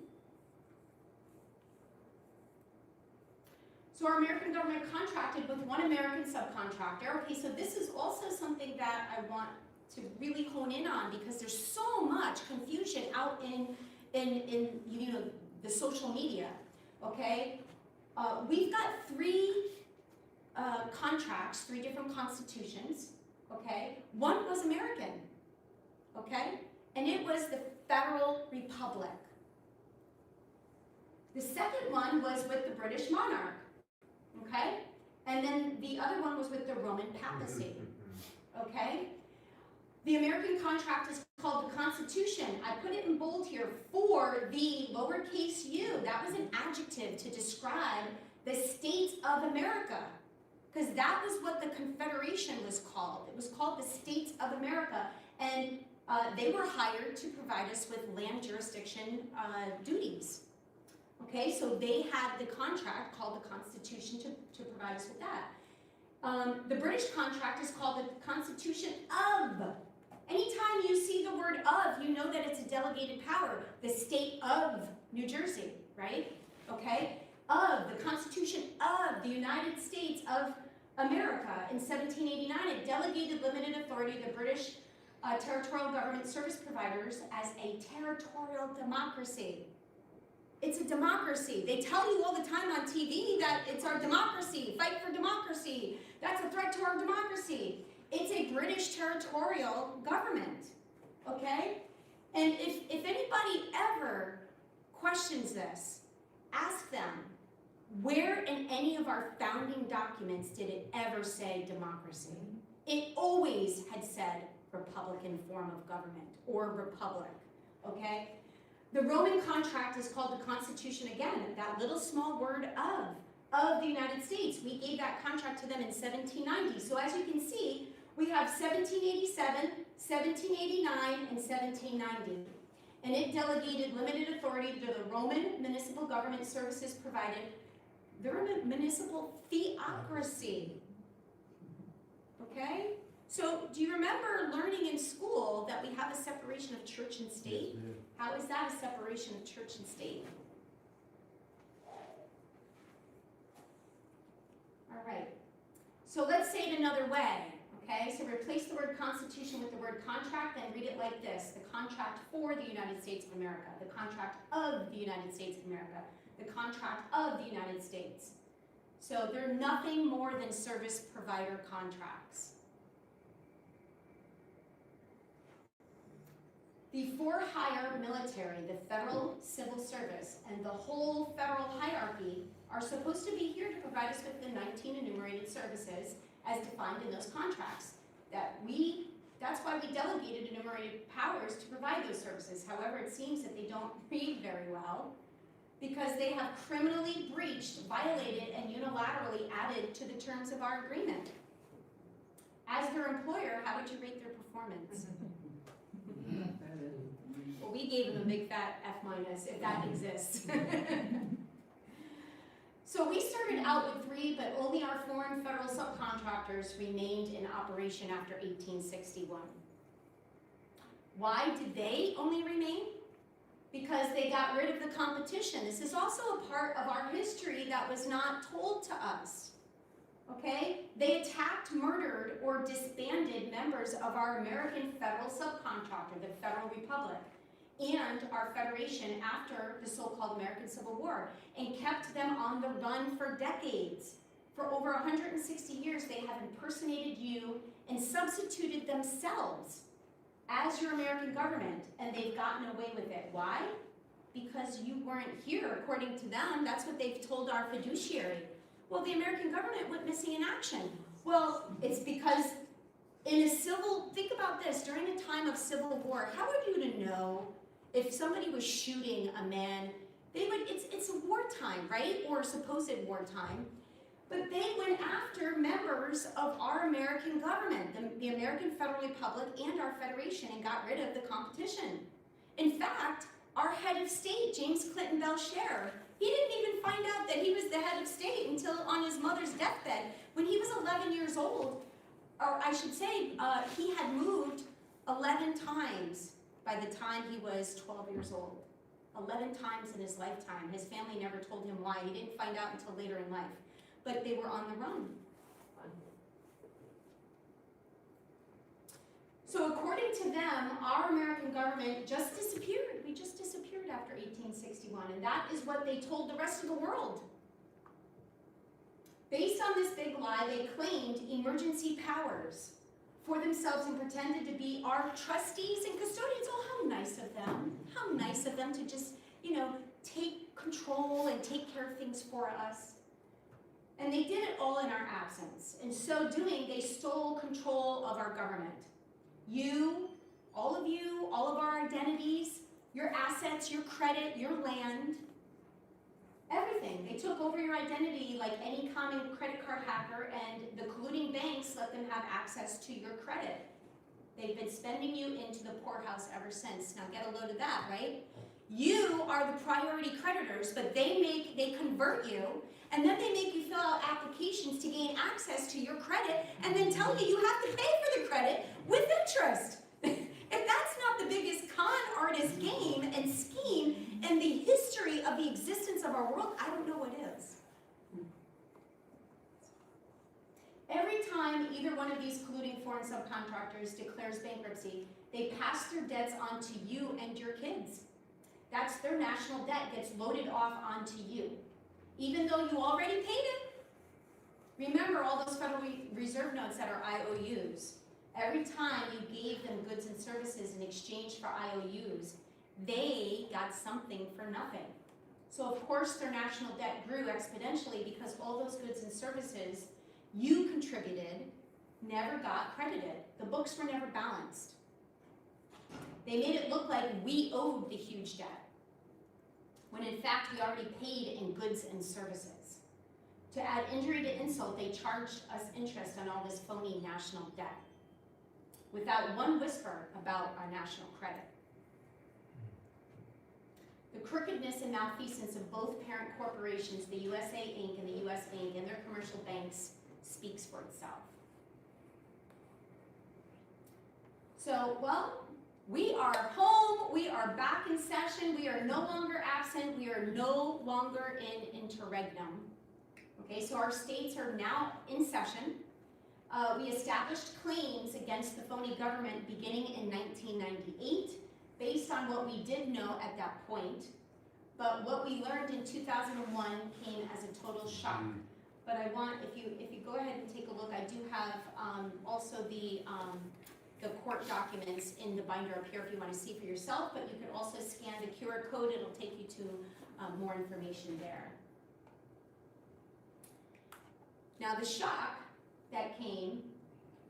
So our American government contracted with one American subcontractor. Okay, so this is also something that I want to really hone in on, because there's so much confusion out in you know, the social media. Okay, we've got three contracts, three different constitutions. Okay, one was American. Okay, and it was the Federal Republic. The second one was with the British monarch. Okay? And then the other one was with the Roman papacy. Okay? The American contract is called the Constitution. I put it in bold here for the lowercase u. That was an adjective to describe the states of America, because that was what the Confederation was called. It was called the States of America, and they were hired to provide us with land jurisdiction duties. Okay, so they had the contract called the Constitution to provide us with that. The British contract is called the Constitution of. Anytime you see the word of, you know that it's a delegated power. The state of New Jersey, right? Okay, of the Constitution of the United States of America. In 1789, it delegated limited authority to the British territorial government service providers as a territorial democracy. It's a democracy. They tell you all the time on TV that it's our democracy, fight for democracy. That's a threat to our democracy. It's a British territorial government, okay? And if anybody ever questions this, ask them, where in any of our founding documents did it ever say democracy? It always had said Republican form of government or republic, okay? The Roman contract is called the Constitution again, that little small word of the United States. We gave that contract to them in 1790. So as you can see, we have 1787, 1789, and 1790. And it delegated limited authority to the Roman municipal government services provided. They're a municipal theocracy. Okay? So do you remember learning in school that we have a separation of church and state? How is that a separation of church and state? All right. So let's say it another way. Okay, so replace the word constitution with the word contract and read it like this: the contract for the United States of America, the contract of the United States of America, the contract of the United States. So they're nothing more than service provider contracts. The for-hire military, the federal civil service, and the whole federal hierarchy are supposed to be here to provide us with the 19 enumerated services as defined in those contracts. That's why we delegated enumerated powers to provide those services. However, it seems that they don't read very well because they have criminally breached, violated, and unilaterally added to the terms of our agreement. As their employer, how would you rate their performance? Well, we gave them a big fat F-, if that exists. So we started out with 3, but only our foreign federal subcontractors remained in operation after 1861. Why did they only remain? Because they got rid of the competition. This is also a part of our history that was not told to us. Okay? They attacked, murdered, or disbanded members of our American federal subcontractor, the Federal Republic, and our federation after the so-called American Civil War, and kept them on the run for decades. For over 160 years, they have impersonated you and substituted themselves as your American government, and they've gotten away with it. Why? Because you weren't here, according to them. That's what they've told our fiduciary. Well, the American government went missing in action. Well, it's because in a think about this, during a time of civil war, how are you to know if somebody was shooting a man? It's a wartime, right? Or supposed wartime. But they went after members of our American government, the American Federal Republic and our federation, and got rid of the competition. In fact, our head of state, James Clinton Belcher, he didn't even find out that he was the head of state until on his mother's deathbed. When he was 11 years old, or I should say, he had moved 11 times by the time he was 12 years old. 11 times in his lifetime. His family never told him why. He didn't find out until later in life. But they were on the run. So according to them, our American government just disappeared. We just disappeared after 1861, and that is what they told the rest of the world. Based on this big lie, they claimed emergency powers for themselves and pretended to be our trustees and custodians. Oh, how nice of them. How nice of them to just, take control and take care of things for us. And they did it all in our absence. In so doing, they stole control of our government. You, all of our identities, your assets, your credit, your land, everything. They took over your identity like any common credit card hacker, and the colluding banks let them have access to your credit. They've been spending you into the poorhouse ever since. Now get a load of that, right? You are the priority creditors, but they convert you, and then they make you fill out applications to gain access to your credit, and then tell you have to pay for the credit with interest. If that's not the biggest con artist game and scheme in the history of the existence of our world, I don't know what is. Every time either one of these colluding foreign subcontractors declares bankruptcy, they pass their debts on to you and your kids. That's their national debt gets loaded off onto you, even though you already paid it. Remember all those Federal Reserve notes that are IOUs. Every time you gave them goods and services in exchange for IOUs, they got something for nothing. So of course their national debt grew exponentially because all those goods and services you contributed never got credited. The books were never balanced. They made it look like we owed the huge debt. when in fact we already paid in goods and services. To add injury to insult, they charged us interest on all this phony national debt, without one whisper about our national credit. The crookedness and malfeasance of both parent corporations, the USA Inc. and the US Inc. and their commercial banks, speaks for itself. So, well, we are home, we are back in session, we are no longer absent, we are no longer in interregnum. Okay, so our states are now in session. We established claims against the phony government beginning in 1998, based on what we did know at that point. But what we learned in 2001 came as a total shock. But I want, if you go ahead and take a look, I do have also the court documents in the binder up here if you want to see for yourself, but you can also scan the QR code, it'll take you to more information there. Now the shock that came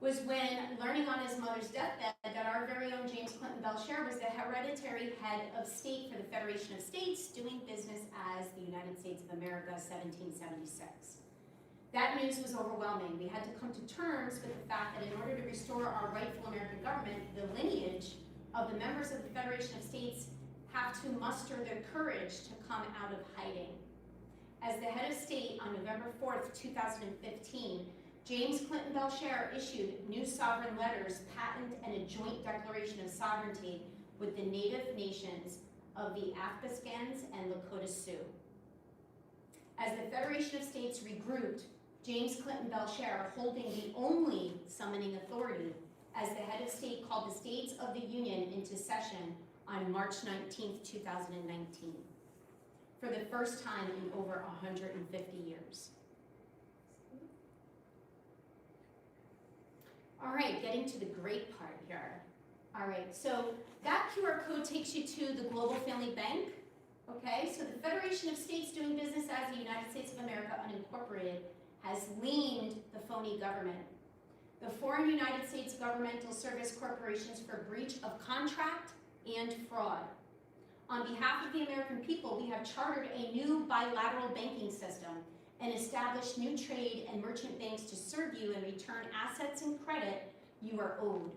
was when learning on his mother's deathbed that our very own James Clinton Belcher was the hereditary head of state for the Federation of States, doing business as the United States of America, 1776. That news was overwhelming. We had to come to terms with the fact that in order to restore our rightful American government, the lineage of the members of the Federation of States have to muster their courage to come out of hiding. As the head of state on November 4th, 2015, James Clinton Belcher issued new sovereign letters, patent, and a joint declaration of sovereignty with the native nations of the Athabascans and Lakota Sioux. As the Federation of States regrouped, James Clinton Belcher, holding the only summoning authority, as the head of state, called the States of the Union into session on March 19th, 2019, for the first time in over 150 years. All right, getting to the great part here. All right, so that QR code takes you to the Global Family Bank. Okay, so the Federation of States doing business as the United States of America, unincorporated, has leaned the phony government. The foreign United States governmental service corporations for breach of contract and fraud. On behalf of the American people, we have chartered a new bilateral banking system and established new trade and merchant banks to serve you and return assets and credit you are owed.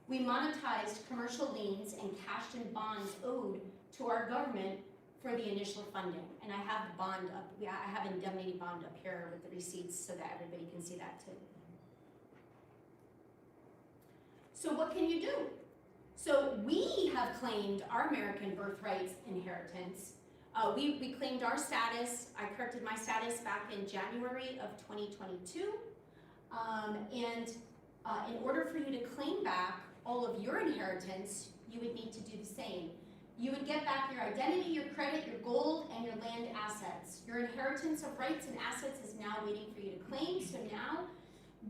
We monetized commercial liens and cashed in bonds owed to our government for the initial funding. And I have the bond up, I have indemnity bond up here with the receipts so that everybody can see that too. So what can you do? So we have claimed our American birthright inheritance. We claimed our status. I corrected my status back in January of 2022. In order for you to claim back all of your inheritance, you would need to do the same. You would get back your identity, your credit, your gold, and your land assets. Your inheritance of rights and assets is now waiting for you to claim. So now,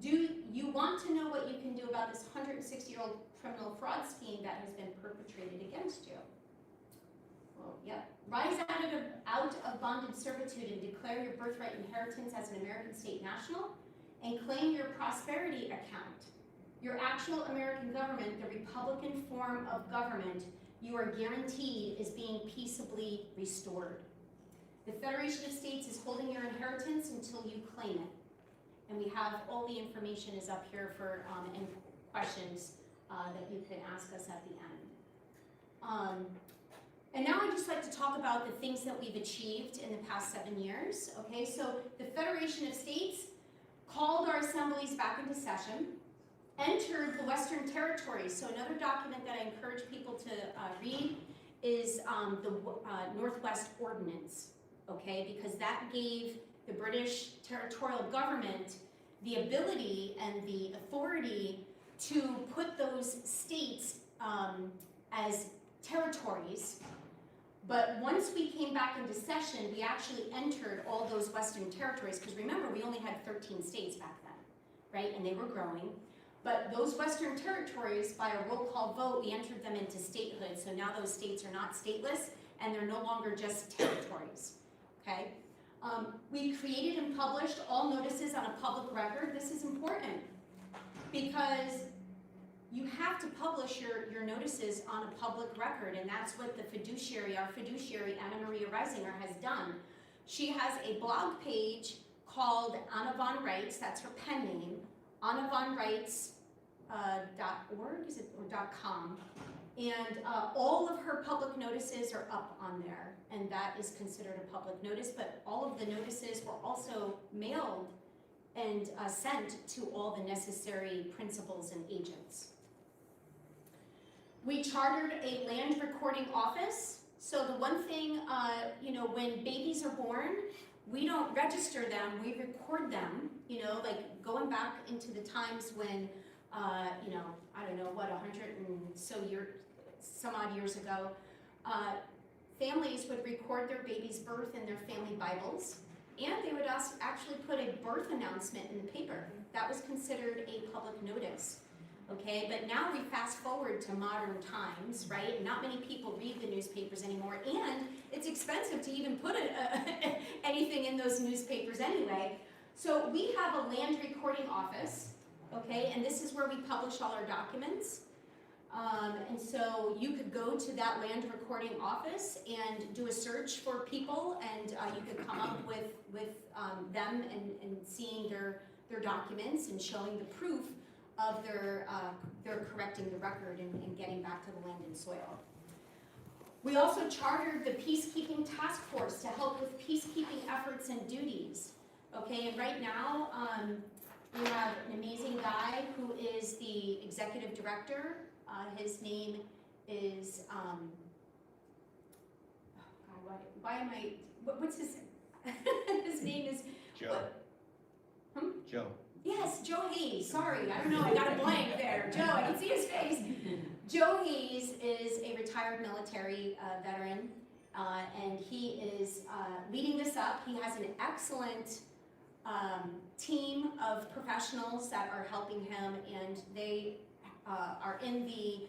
do you want to know what you can do about this 160-year-old criminal fraud scheme that has been perpetrated against you? Well, yeah. Rise out of bonded servitude and declare your birthright inheritance as an American state national, and claim your prosperity account. Your actual American government, the Republican form of government you are guaranteed is being peaceably restored. The Federation of States is holding your inheritance until you claim it. And we have all the information is up here for any questions that you can ask us at the end. And now I'd just like to talk about the things that we've achieved in the past 7 years. Okay, so the Federation of States called our assemblies back into session, entered the Western Territories. So another document that I encourage people to read is the Northwest Ordinance, okay, because that gave the British territorial government the ability and the authority to put those states as territories. But once we came back into session, we actually entered all those Western territories, because remember, we only had 13 states back then, right? And they were growing. But those Western territories, by a roll call vote, we entered them into statehood. So now those states are not stateless, and they're no longer just territories, okay? We created and published all notices on a public record. This is important because you have to publish your notices on a public record, and that's what the fiduciary, our fiduciary, Anna Maria Reisinger, has done. She has a blog page called Anna Von Reitz, that's her pen name, AnnaVonReitz.org, is it, or .com. And all of her public notices are up on there, and that is considered a public notice, but all of the notices were also mailed and sent to all the necessary principals and agents. We chartered a land recording office. So the one thing, when babies are born, we don't register them, we record them, like going back into the times when, I don't know, 100 and some odd years ago, families would record their baby's birth in their family Bibles, and they would actually put a birth announcement in the paper. That was considered a public notice. Okay, but now we fast forward to modern times, right? Not many people read the newspapers anymore, and it's expensive to even put anything in those newspapers anyway. So we have a land recording office, okay, and this is where we publish all our documents. And so you could go to that land recording office and do a search for people, and you could come up with them and seeing their documents and showing the proof of their correcting the record and getting back to the land and soil. We also chartered the Peacekeeping Task Force to help with peacekeeping efforts and duties. Okay, and right now we have an amazing guy who is the executive director. His name is, what's his, his name is, Joe. Joe. Yes, Joe Hayes, sorry, I don't know, I got a blank there. Joe, I can see his face. Joe Hayes is a retired military veteran, and he is leading this up. He has an excellent team of professionals that are helping him, and they are in the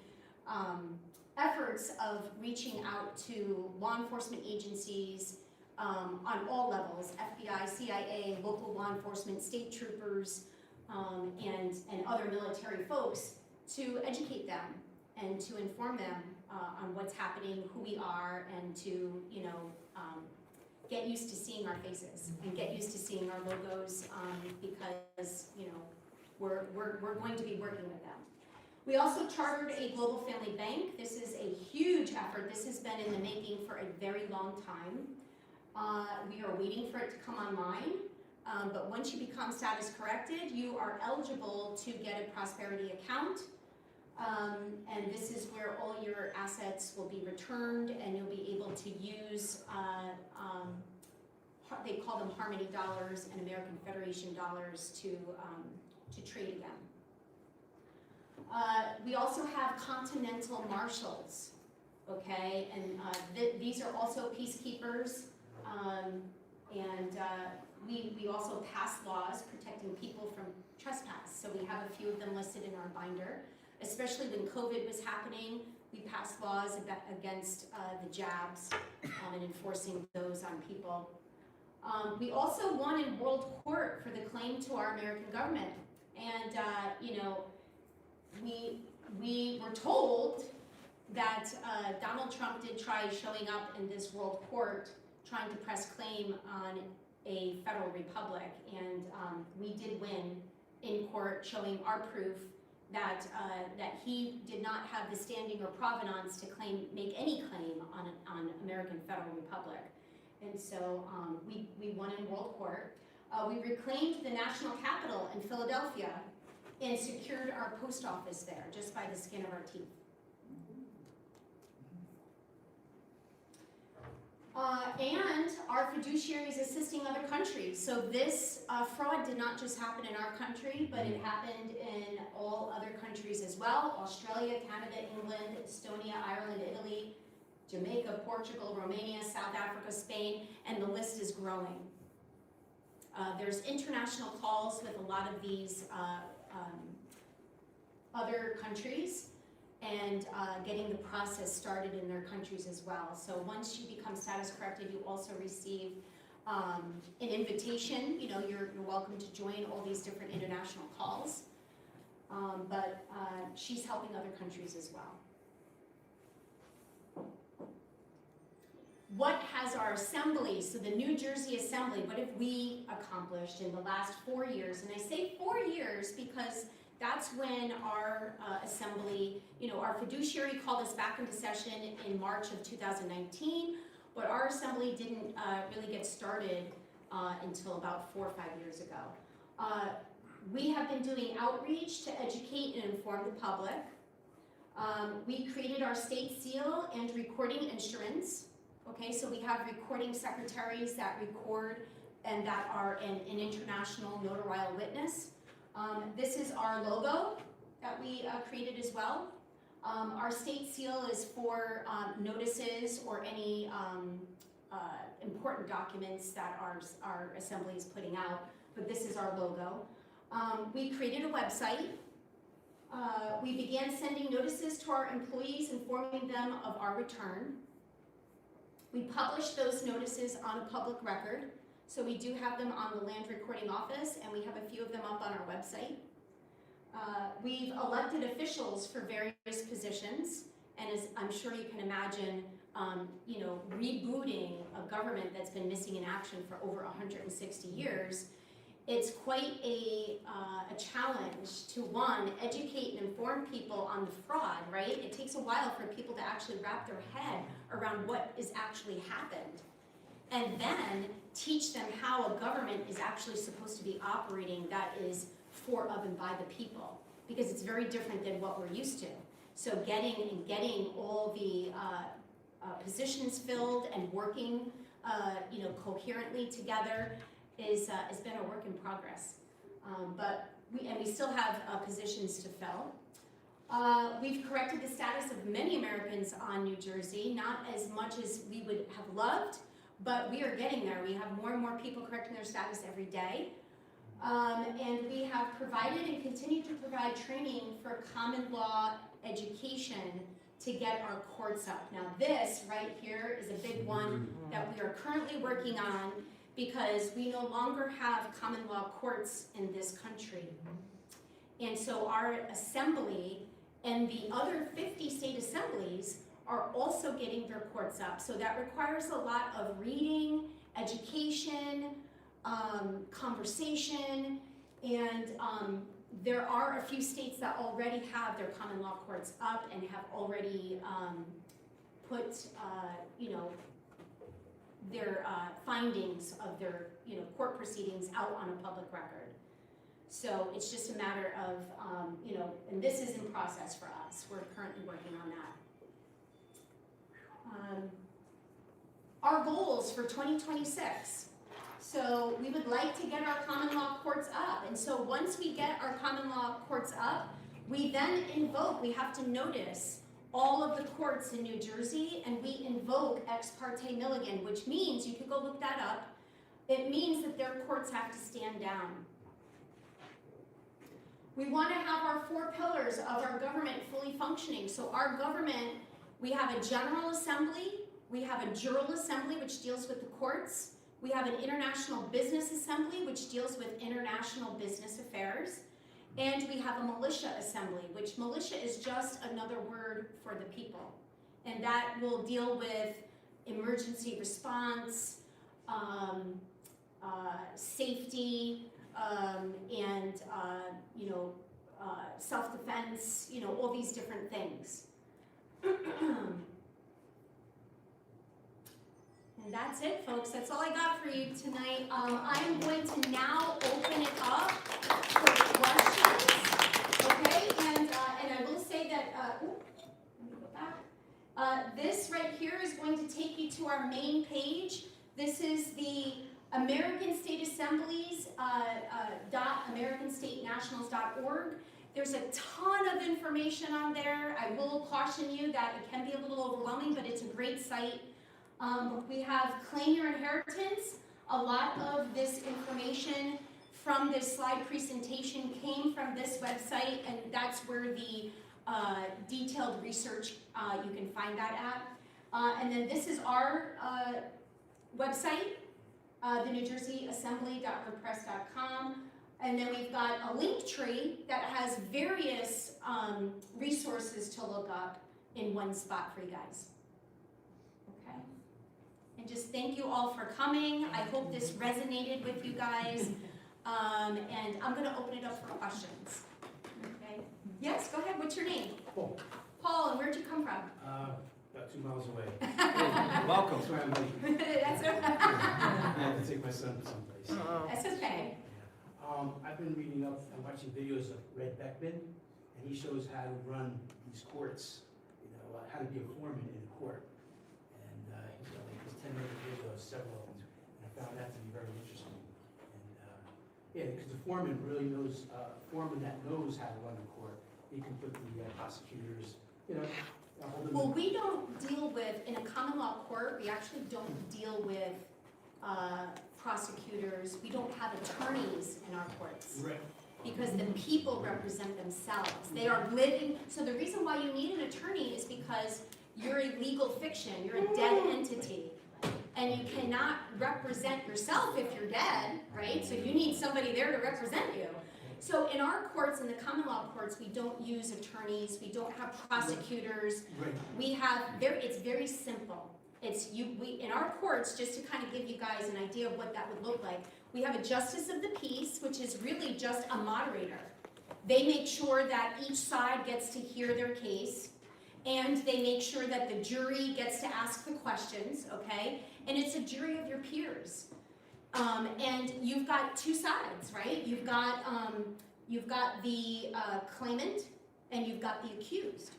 efforts of reaching out to law enforcement agencies on all levels, FBI, CIA, local law enforcement, state troopers, and other military folks, to educate them and to inform them on what's happening, who we are, and to get used to seeing our faces and get used to seeing our logos, because we're going to be working with them. We also chartered a global family bank. This is a huge effort. This has been in the making for a very long time. We are waiting for it to come online, but once you become status corrected, you are eligible to get a prosperity account, and this is where all your assets will be returned, and you'll be able to use, they call them Harmony dollars and American Federation dollars to trade again. We also have Continental Marshals, okay, and these are also peacekeepers. We also pass laws protecting people from trespass. So we have a few of them listed in our binder. Especially when COVID was happening, we passed laws against the jabs and enforcing those on people. We also won in world court for the claim to our American government. And, we were told that Donald Trump did try showing up in this world court trying to press claim on a federal republic, and we did win in court, showing our proof that he did not have the standing or provenance to make any claim on American federal republic. And so we won in world court. We reclaimed the national capital in Philadelphia and secured our post office there just by the skin of our teeth. And our fiduciaries assisting other countries. So this fraud did not just happen in our country, but it happened in all other countries as well. Australia, Canada, England, Estonia, Ireland, Italy, Jamaica, Portugal, Romania, South Africa, Spain, and the list is growing. There's international calls with a lot of these other countries, and getting the process started in their countries as well. So once you become status corrected, you also receive an invitation. You're welcome to join all these different international calls. but she's helping other countries as well. What has our assembly, so the New Jersey Assembly, what have we accomplished in the last 4 years? And I say 4 years because that's when our assembly, our fiduciary called us back into session in March of 2019, but our assembly didn't really get started until about 4 or 5 years ago. We have been doing outreach to educate and inform the public. We created our state seal and recording instruments. Okay, so we have recording secretaries that record and that are an international notarial witness. This is our logo that we created as well. Our state seal is for notices or any important documents that our assembly is putting out, but this is our logo. We created a website. We began sending notices to our employees informing them of our return. We publish those notices on a public record, so we do have them on the Land Recording Office, and we have a few of them up on our website. We've elected officials for various positions, and as I'm sure you can imagine, rebooting a government that's been missing in action for over 160 years, it's quite a challenge to, one, educate and inform people on the fraud, right? It takes a while for people to actually wrap their head around what is actually happened. And then teach them how a government is actually supposed to be operating that is for, of, and by the people. Because it's very different than what we're used to. So getting all the positions filled and working coherently together has been a work in progress, but we still have positions to fill. We've corrected the status of many Americans on New Jersey, not as much as we would have loved, but we are getting there. We have more and more people correcting their status every day. And we have provided and continue to provide training for common law education to get our courts up. Now this right here is a big one that we are currently working on, because we no longer have common law courts in this country. And so our assembly and the other 50 state assemblies are also getting their courts up. So that requires a lot of reading, education, conversation, and there are a few states that already have their common law courts up and have already put, their findings of their court proceedings out on a public record. So it's just a matter of, and this is in process for us. We're currently working on that. Our goals for 2026. So we would like to get our common law courts up. And so once we get our common law courts up, we then invoke, we have to notice all of the courts in New Jersey, and we invoke ex parte Milligan, which means, you can go look that up, it means that their courts have to stand down. We want to have our 4 pillars of our government fully functioning. So our government, we have a General Assembly, we have a Jural Assembly, which deals with the courts, we have an International Business Assembly, which deals with international business affairs, and we have a Militia Assembly, which militia is just another word for the people. And that will deal with emergency response, safety, and self-defense, all these different things. And that's it, folks. That's all I got for you tonight. I'm going to now open it up for questions, okay? And I will say that, let me go back. This right here is going to take you to our main page. This is the American State Assemblies, AmericanStateNationals.org. There's a ton of information on there. I will caution you that it can be a little overwhelming, but it's a great site. We have Claim Your Inheritance. A lot of this information from this slide presentation came from this website, and that's where the detailed research, you can find that at. And then this is our website, the New Jersey Assembly.wordpress.com. And then we've got a link tree that has various resources to look up in one spot for you guys. Okay? And just thank you all for coming. I hope this resonated with you guys. And I'm gonna open it up for questions. Okay? Yes, go ahead, what's your name? Paul, Paul, and where'd you come from? about 2 miles away. Welcome. That's why I'm late. That's okay. I had to take my son to someplace. That's okay. I've been reading up and watching videos of Red Beckman, and he shows how to run these courts, how to be a foreman in a court. And he's got like these 10-minute videos, several of them, and I found that to be very interesting. And yeah, because the foreman really knows, foreman that knows how to run a court, he can put the prosecutors, hold them. Well, we don't deal with, in a common law court, we actually don't deal with prosecutors. We don't have attorneys in our courts. Right. Because the people represent themselves. They are living, so the reason why you need an attorney is because you're a legal fiction, you're a dead entity. And you cannot represent yourself if you're dead, right? So you need somebody there to represent you. So in our courts, in the common law courts, we don't use attorneys, we don't have prosecutors. Right. We have, it's very simple. In our courts, just to kind of give you guys an idea of what that would look like, we have a justice of the peace, which is really just a moderator. They make sure that each side gets to hear their case, and they make sure that the jury gets to ask the questions, okay? And it's a jury of your peers. And you've got two sides, right? You've got the claimant, and you've got the accused.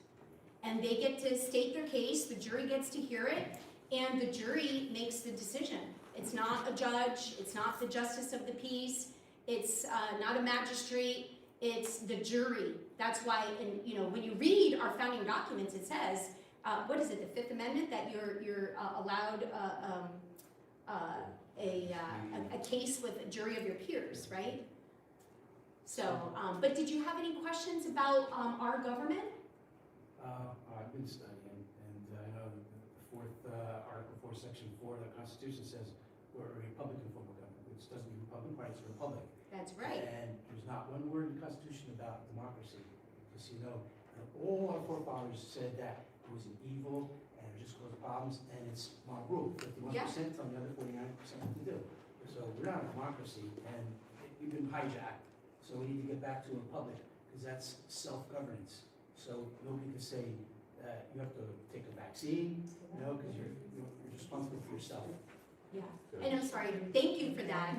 And they get to state their case, the jury gets to hear it, and the jury makes the decision. It's not a judge, it's not the justice of the peace, it's not a magistrate, it's the jury. That's why, when you read our founding documents, it says, what is it, the Fifth Amendment, that you're allowed a case with a jury of your peers, right? So, but did you have any questions about our government? I've been studying, and I know the fourth, Article 4, Section 4 of the Constitution says we're a Republican form of government, which doesn't mean Republic, right, it's a republic. That's right. And there's not one word in the Constitution about democracy, just so you know. And all our forefathers said that it was an evil and it just caused problems, and it's my rule, 51%, tell the other 49% what to do. So we're not a democracy, and we've been hijacked, so we need to get back to a republic, because that's self-governance. So nobody can say that you have to take a vaccine, because you're responsible for yourself. Yeah, and I'm sorry, thank you for that.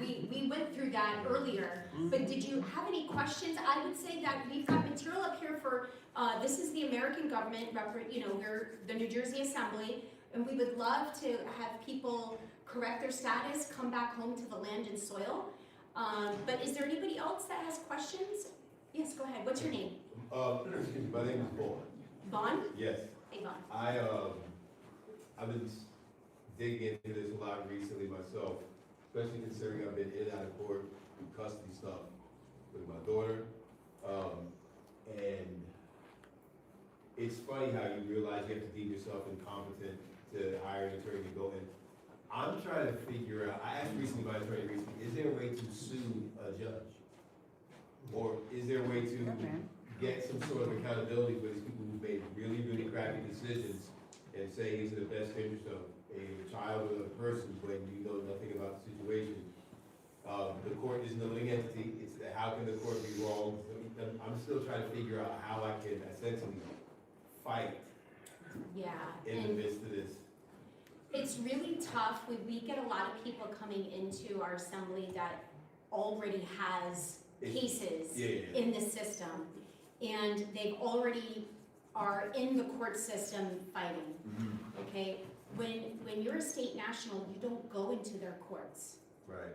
We went through that earlier, but did you have any questions? I would say that we've got material up here for, this is the American government, we're the New Jersey Assembly, and we would love to have people correct their status, come back home to the land and soil. But is there anybody else that has questions? Yes, go ahead, what's your name? Excuse me, my name is Vaughn. Vaughn? Yes. Hey, Vaughn. I've been digging into this a lot recently myself, especially considering I've been in and out of court with custody stuff with my daughter. And it's funny how you realize you have to deem yourself incompetent to hire an attorney to go in. I'm trying to figure out, I asked recently my attorney recently, is there a way to sue a judge? Or is there a way to get some sort of accountability for these people who made really, really crappy decisions and say these are the best interest of a child or a person when you know nothing about the situation? The court isn't a living entity. It's how can the court be wrong? I'm still trying to figure out how I can essentially fight in the midst of this. It's really tough. We get a lot of people coming into our assembly that already has cases in the system, and they've already are in the court system fighting. Okay, when you're a state national, you don't go into their courts. Right.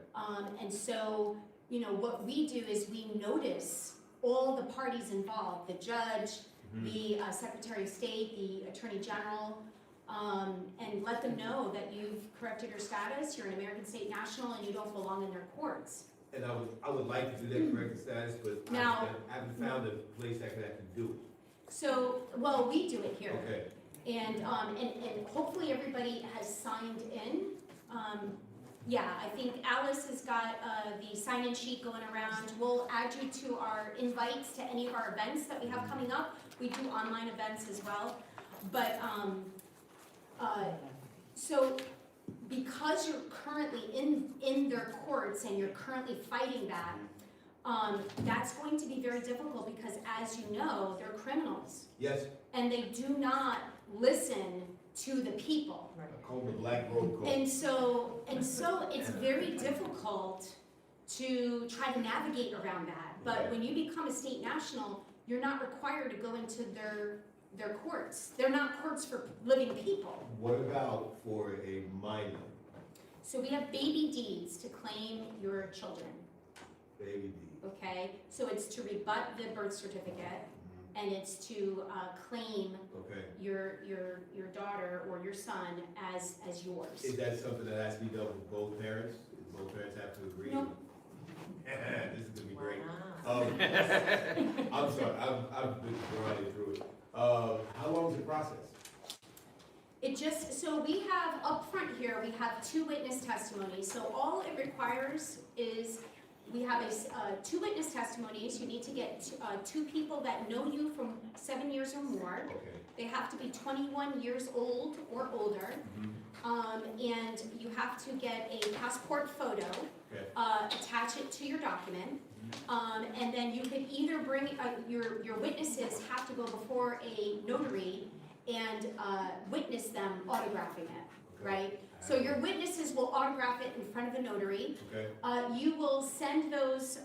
And so, what we do is we notice all the parties involved, the judge, the Secretary of State, the Attorney General, and let them know that you've corrected your status, you're an American state national, and you don't belong in their courts. And I would like to do that corrected status, but Now, I haven't found a place that can actually do it. So, well, we do it here. Okay. And hopefully everybody has signed in. Yeah, I think Alice has got the sign-in sheet going around. We'll add you to our invites to any of our events that we have coming up. We do online events as well. But, so because you're currently in their courts and you're currently fighting that, that's going to be very difficult because, as you know, they're criminals. Yes, And they do not listen to the people. I call the black road code. And so it's very difficult to try to navigate around that. But when you become a state national, you're not required to go into their courts. They're not courts for living people. What about for a minor? So we have baby deeds to claim your children, Baby D. okay? So it's to rebut the birth certificate, and it's to claim Okay. your daughter or your son as yours. Is that something that has to be done with both parents? Do both parents have to agree? No. This is gonna be great. I'm sorry, I've been running through it. How long is the process? So we have up front here, we have 2 witness testimonies. So all it requires is we have 2 witness testimonies. You need to get 2 people that know you from 7 years or more. Okay. They have to be 21 years old or older. And you have to get a passport photo, Okay. attach it to your document. And then you could either bring, your witnesses have to go before a notary and witness them autographing it, right? So your witnesses will autograph it in front of a notary. Okay. You will send those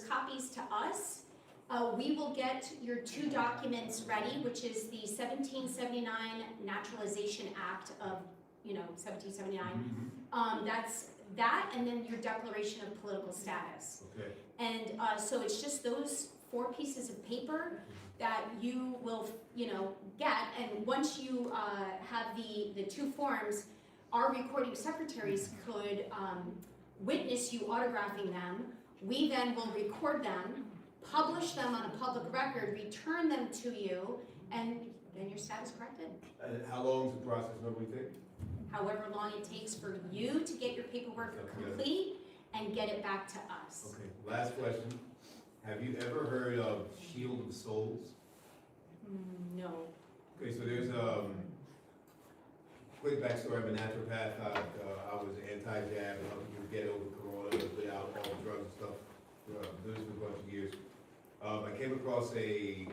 copies to us. We will get your 2 documents ready, which is the 1779 Naturalization Act of, 1779. That's that, and then your Declaration of Political Status. Okay. And so it's just those 4 pieces of paper that you will, get. And once you have the 2 forms, our recording secretaries could witness you autographing them. We then will record them, publish them on a public record, return them to you, and then your status corrected. And how long does the process normally take? However long it takes for you to get your paperwork complete and get it back to us. Okay, last question. Have you ever heard of Shield of Souls? No. Okay, so there's quick backstory. I'm a naturopath. I was anti-jab and helping people get over corona without all the drugs and stuff. Doing this for a bunch of years. I came across a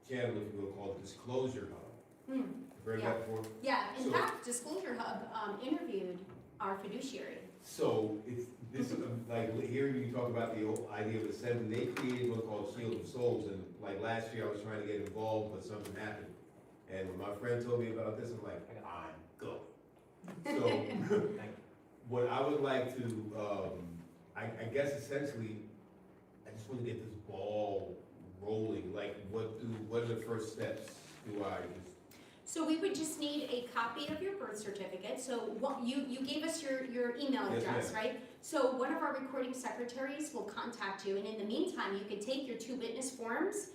channel, if you will, called Disclosure Hub. You've heard of that before? Yeah, in So- fact, Disclosure Hub interviewed our fiduciary. So it's this like hearing you talk about the old idea of ascending. They created one called Shield of Souls, and like last year I was trying to get involved, but something happened. And when my friend told me about this, I'm like, I'm going. So what I would like to, I guess essentially, I just want to get this ball rolling. Like, what are the first steps? Do I just? So we would just need a copy of your birth certificate. So you gave us your email Yes, address, ma'am. right? So one of our recording secretaries will contact you, and in the meantime, you could take your 2 witness forms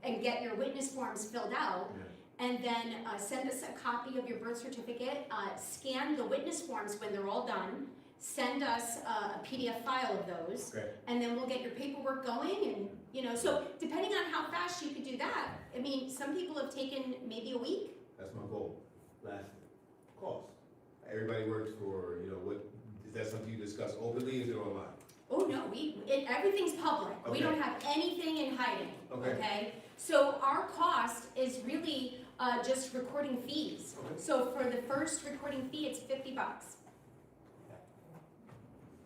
and get your witness forms filled out, and then send us a copy of your birth certificate, scan the witness forms when they're all done, send us a PDF file of those, Okay. and then we'll get your paperwork going, and so depending on how fast you could do that, I mean, some people have taken maybe a week. That's my goal. Last cost. Everybody works for, what, is that something you discuss openly? Is it online? Oh, no, everything's public. We Okay. don't have anything in hiding, Okay. okay? So our cost is really just recording fees. Okay. So for the first recording fee, it's $50.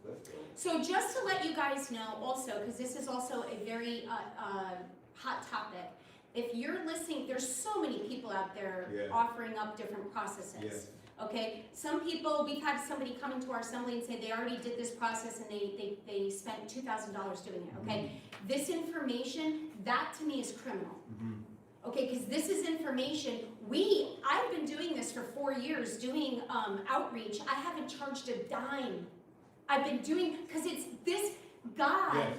Let's go. So just to let you guys know also, because this is also a very hot topic, if you're listening, there's so many people out there Yeah. offering up different processes. Yes. Okay, some people, we've had somebody come into our assembly and say they already did this process and they spent $2,000 doing it, okay? This information, that to me is criminal. Okay, because this is information, I've been doing this for 4 years, doing outreach. I haven't charged a dime. I've been doing, because it's this, God, Yes.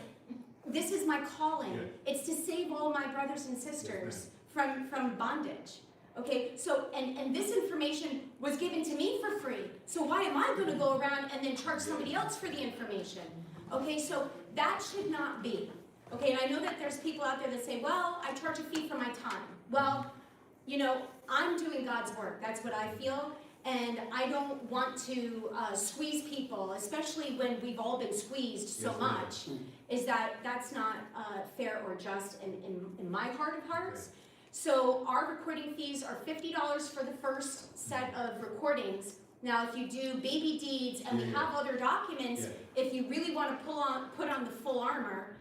this is my calling. Yeah. It's to save all my brothers and sisters from bondage. Okay, so, and this information was given to me for free, so why am I gonna go around and then charge somebody else for the information? Okay, so that should not be. Okay, and I know that there's people out there that say, well, I charge a fee for my time. Well, you know, I'm doing God's work, that's what I feel, and I don't want to squeeze people, especially when we've all been squeezed so Yes, ma'am. much, is that's not fair or just in my heart of hearts. So our recording fees are $50 for the first set of recordings. Now, if you do baby deeds and we have other documents, if you really want to put on the full armor,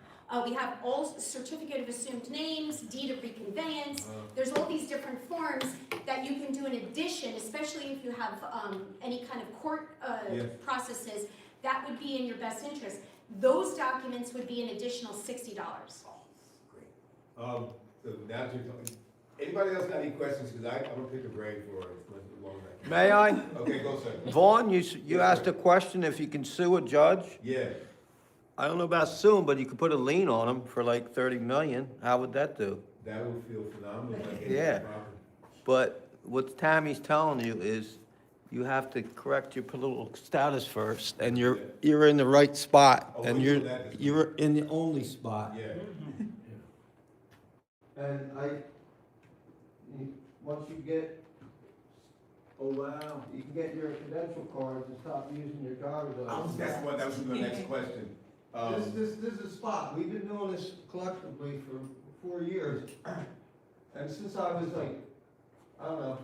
we have all certificate of assumed names, deed of reconveyance. There's all these different forms that you can do in addition, especially if you have any kind of court processes. That would be in your best interest. Those documents would be an additional $60. Great. So now that you're talking, anybody else got any questions? Because I'm gonna pick a brain for as much as long as I can. May I? Okay, go, sir. Vaughn, you Yes, asked sir. a question if you can sue a judge. Yeah. I don't know about suing, but you could put a lien on him for like 30 million. How would that do? That would feel phenomenal. Like any Yeah. property. But what Tammy's telling you is you have to correct your political status first, and you're in the right spot, Oh, and we know that. you're in the only spot. Yeah. And once you get, oh wow, you can get your credential cards and stop using your driver's license. That was my next question. This is a spot, we've been doing this collectively for 4 years. And since I was like, I don't know,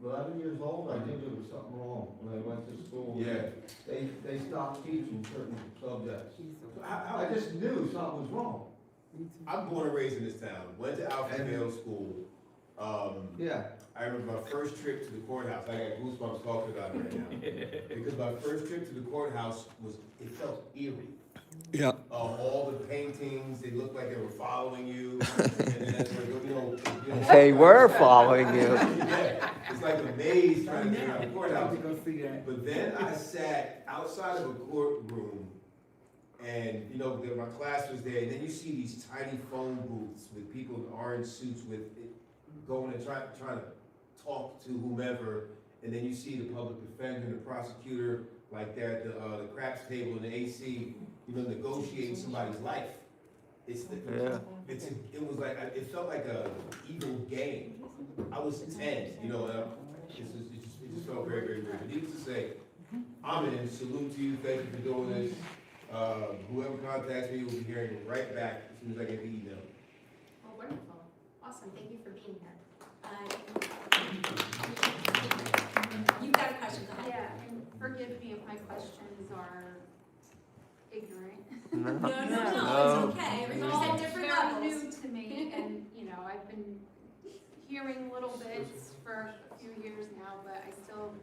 11 years old, I knew there was something wrong when I went to school. Yeah. They stopped teaching certain subjects. I I just knew something was wrong. I'm born and raised in this town, went to Alfred Vale School. Yeah. I remember my first trip to the courthouse, I got goosebumps talking about it right now. Because my first trip to the courthouse it felt eerie. Yeah. All the paintings, they looked like they were following you. And then that's where, you know, They were following you. Yeah, it's like a maze trying to get out of the courthouse. But then I sat outside of a courtroom and, you know, my class was there, and then you see these tiny phone booths with people in orange suits going and trying to talk to whomever, and then you see the public defender and the prosecutor, like they're at the craps table in the AC, you know, negotiating somebody's life. It was like, it felt like a evil game. I was 10, you know, it just felt very, very weird. But needless to say, I'm in, salute to you, thank you for doing this. Whoever contacts me will be hearing it right back as soon as I get the email. Oh, wonderful. Awesome. Thank you for being here. You've got a question, go ahead. Yeah, and forgive me if my questions are ignorant. No, it's okay. Everybody's at different Very levels. new to me, and, you know, I've been hearing little bits for a few years now, but I still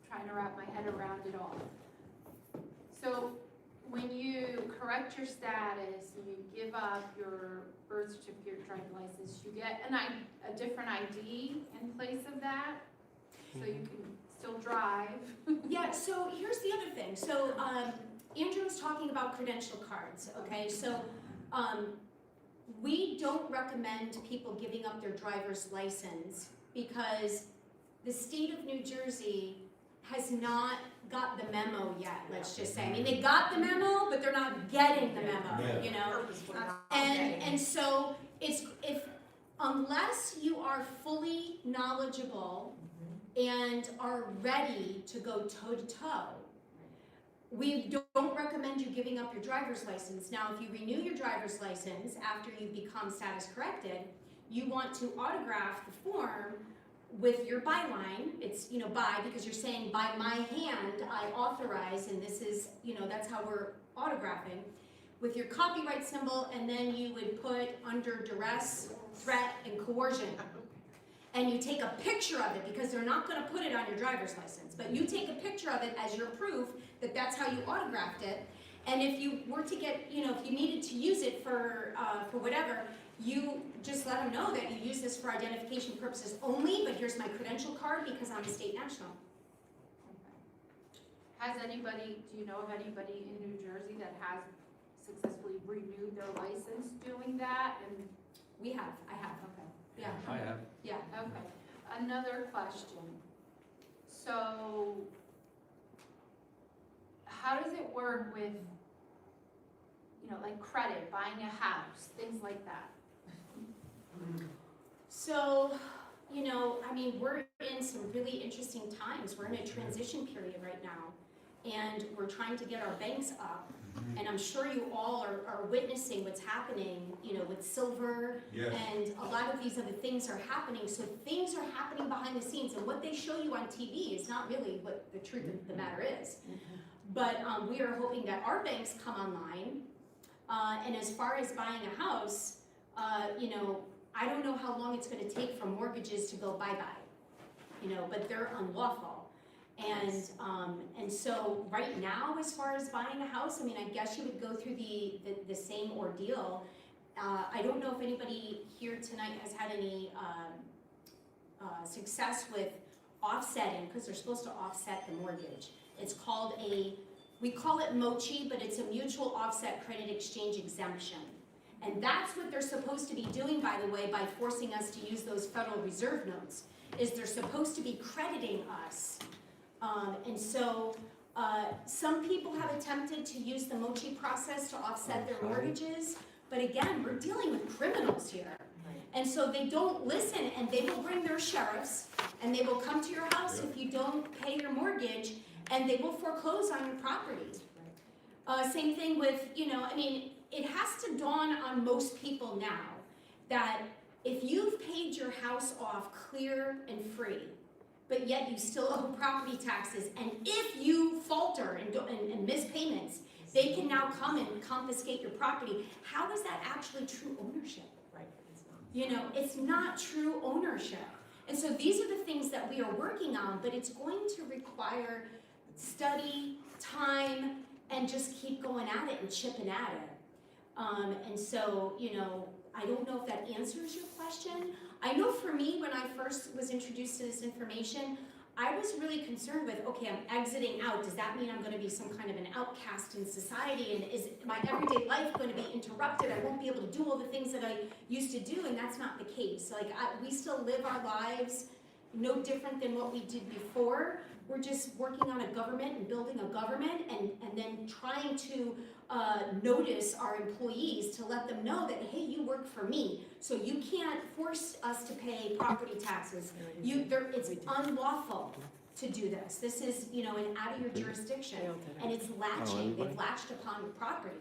trying to wrap my head around it all. So, when you correct your status and you give up your birth certificate, driving license, you get a different ID in place of that, so you can still drive. Yeah, so here's the other thing. So Andrew was talking about credential cards, okay? So we don't recommend people giving up their driver's license because the state of New Jersey has not got the memo yet, let's just say. I mean, they got the memo, but they're not getting the memo, you know? And so unless you are fully knowledgeable and are ready to go toe to toe, we don't recommend you giving up your driver's license. Now, if you renew your driver's license after you become status corrected, you want to autograph the form with your byline. It's, you know, by, because you're saying by my hand, I authorize, and this is, you know, that's how we're autographing, with your copyright symbol, and then you would put under duress, threat, and coercion. And you take a picture of it, because they're not gonna put it on your driver's license, but you take a picture of it as your proof that that's how you autographed it. And if you were to get, you know, if you needed to use it for whatever, you just let them know that you use this for identification purposes only, but here's my credential card because I'm a state national. Has anybody, do you know of anybody in New Jersey that has successfully renewed their license doing that? And I have. okay, Yeah, I have. yeah. okay. another question. So, how does it work with, like credit, buying a house, things like that? So, I mean, we're in some really interesting times. We're in a transition period right now, and we're trying to get our banks up. And I'm sure you all are witnessing what's happening, with silver, Yes. and a lot of these other things are happening. So things are happening behind the scenes, and what they show you on TV is not really what the truth of the matter is. But we are hoping that our banks come online. And as far as buying a house, I don't know how long it's gonna take for mortgages to go bye-bye, but they're unlawful. And so right now, as far as buying a house, I mean, I guess you would go through the same ordeal. I don't know if anybody here tonight has had any success with offsetting, because they're supposed to offset the mortgage. It's called we call it MOCHI, but it's a mutual offset credit exchange exemption. And that's what they're supposed to be doing, by the way, by forcing us to use those Federal Reserve notes, is they're supposed to be crediting us. And so some people have attempted to use the MOCHI process to offset their mortgages, but again, we're dealing with criminals here. And so they don't listen, and they will bring their sheriffs, and they will come to your house if you don't pay your mortgage, and they will foreclose on your property. Same thing with, I mean, it has to dawn on most people now that if you've paid your house off clear and free, but yet you still owe property taxes, and if you falter and miss payments, they can now come and confiscate your property. How is that actually true ownership? It's not true ownership. And so these are the things that we are working on, but it's going to require study, time, and just keep going at it and chipping at it. And so, I don't know if that answers your question. I know for me, when I first was introduced to this information, I was really concerned with, okay, I'm exiting out. Does that mean I'm going to be some kind of an outcast in society? And is my everyday life going to be interrupted? I won't be able to do all the things that I used to do, and that's not the case. We still live our lives no different than what we did before. We're just working on a government and building a government, and then trying to notice our employees to let them know that, hey, you work for me, so you can't force us to pay property taxes. It's unlawful to do this. This is, an out of your jurisdiction, and it's latching. They've latched upon your property.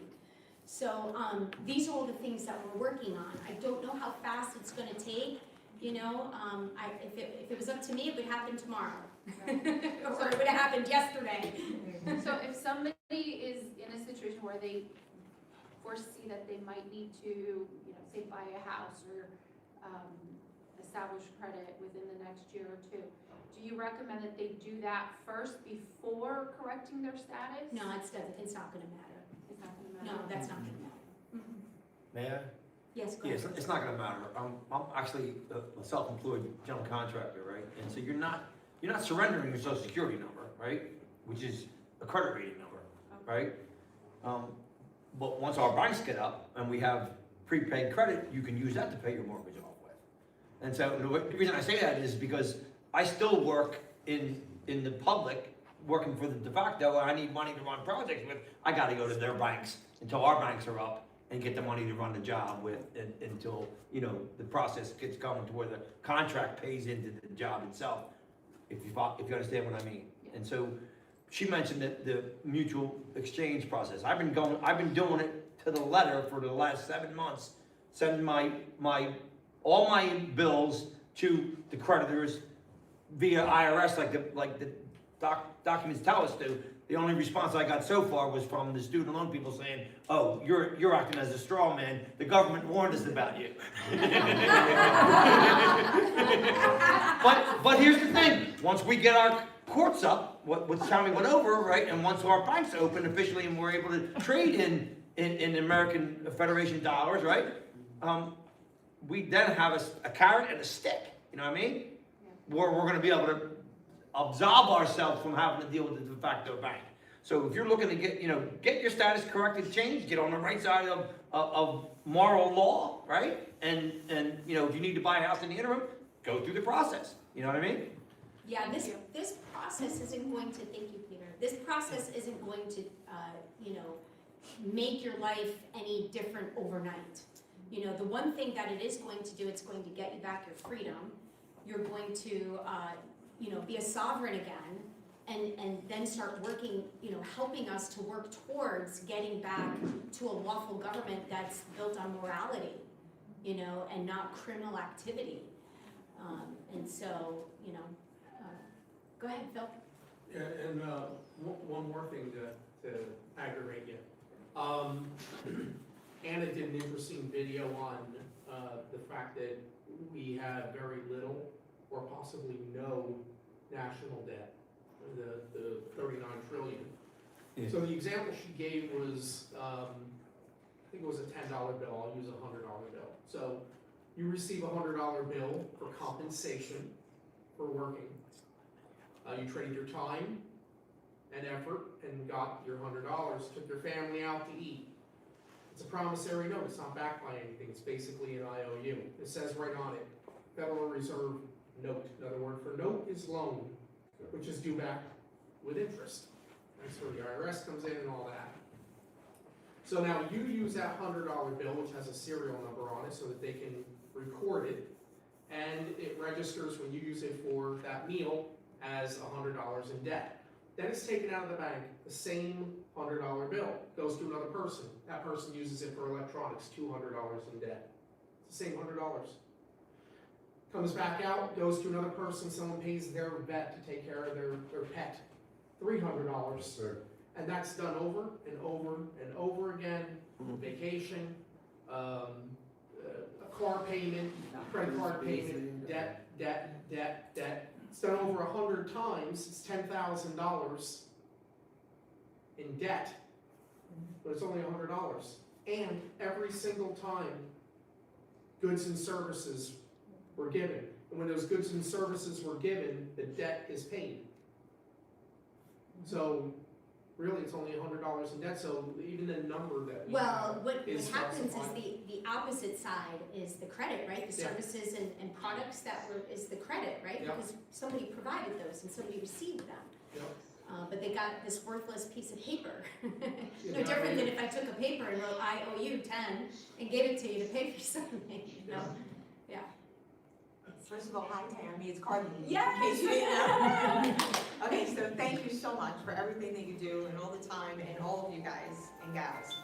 So these are all the things that we're working on. I don't know how fast it's going to take. If it was up to me, it would happen tomorrow. Or it would have happened yesterday. So if somebody is in a situation where they foresee that they might need to, say buy a house or establish credit within the next year or two, do you recommend that they do that first before correcting their status? No, it's not going to matter. It's not going to No, matter? that's not going to matter. May I? Yes, go Yeah, ahead. it's not gonna matter. I'm actually a self-employed general contractor, right? And so you're not surrendering your social security number, right? Which is a credit rating number, right? But once our banks get up and we have prepaid credit, you can use that to pay your mortgage off with. And so the reason I say that is because I still work in the public, working for the de facto, and I need money to run projects with. I gotta go to their banks until our banks are up and get the money to run the job with until, the process gets going to where the contract pays into the job itself, if you understand what I mean. And so she mentioned that the mutual exchange process. I've been doing it to the letter for the last 7 months, sending all my bills to the creditors via IRS like the documents tell us to. The only response I got so far was from the student loan people saying, "Oh, you're acting as a straw man. The government warned us about you." But here's the thing: once we get our courts up, what Tommy went over, right, and once our banks open officially and we're able to trade in American Federation dollars, right, we then have a carrot and a stick. You know what I mean? Where we're going to be able to absolve ourselves from having to deal with the de facto bank. So if you're looking to get your status corrected, changed, get on the right side of moral law, right? And if you need to buy a house in the interim, go through the process, you know what I mean? Yeah, Thank you. this process isn't going to, thank you, Peter, this process isn't going to, you know, make your life any different overnight. You know, the one thing that it is going to do, it's going to get you back your freedom. You're going to, you know, be a sovereign again, and then start working, you know, helping us to work towards getting back to a lawful government that's built on morality, you know, and not criminal activity. And so, you know, go ahead, Phil. Yeah, and one more thing to aggravate you. Anna did an interesting video on the fact that we have very little or possibly no national debt, the 39 trillion. Yeah. So the example she gave was, I think it was a $10 bill, I'll use a $100 bill. So you receive a $100 bill for compensation for working. You traded your time and effort and got your $100, took your family out to eat. It's a promissory note, it's not backed by anything, it's basically an IOU. It says right on it, Federal Reserve note. Another word for note is loan, which is due back with interest. That's where the IRS comes in and all that. So now you use that $100 bill, which has a serial number on it so that they can record it, and it registers when you use it for that meal as $100 in debt. Then it's taken out of the bank, the same $100 bill goes to another person. That person uses it for electronics, $200 in debt. It's the same $100. Comes back out, goes to another person, someone pays their vet to take care of their pet, $300. Sure. And that's done over and over and over again. Vacation, a car payment, credit card payment, debt. It's done over 100 times, it's $10,000 in debt, but it's only $100. And every single time, goods and services were given. And when those goods and services were given, the debt is paid. So really, it's only $100 in debt, so even the number that we Well, have what is happens is falsified. the opposite side is the credit, right? The Yeah. services and products is the credit, right? Yeah. Because somebody provided those and somebody received them. Yep. But they got this worthless piece of paper. Yeah, No different than if I took a paper and wrote, I owe you 10, and gave it to you to pay for something, you know? Yeah. First of all, hi Tammy, it's Carly. Yes. In case you didn't know. Okay, so thank you so much for everything that you do and all the time and all of you guys and gals.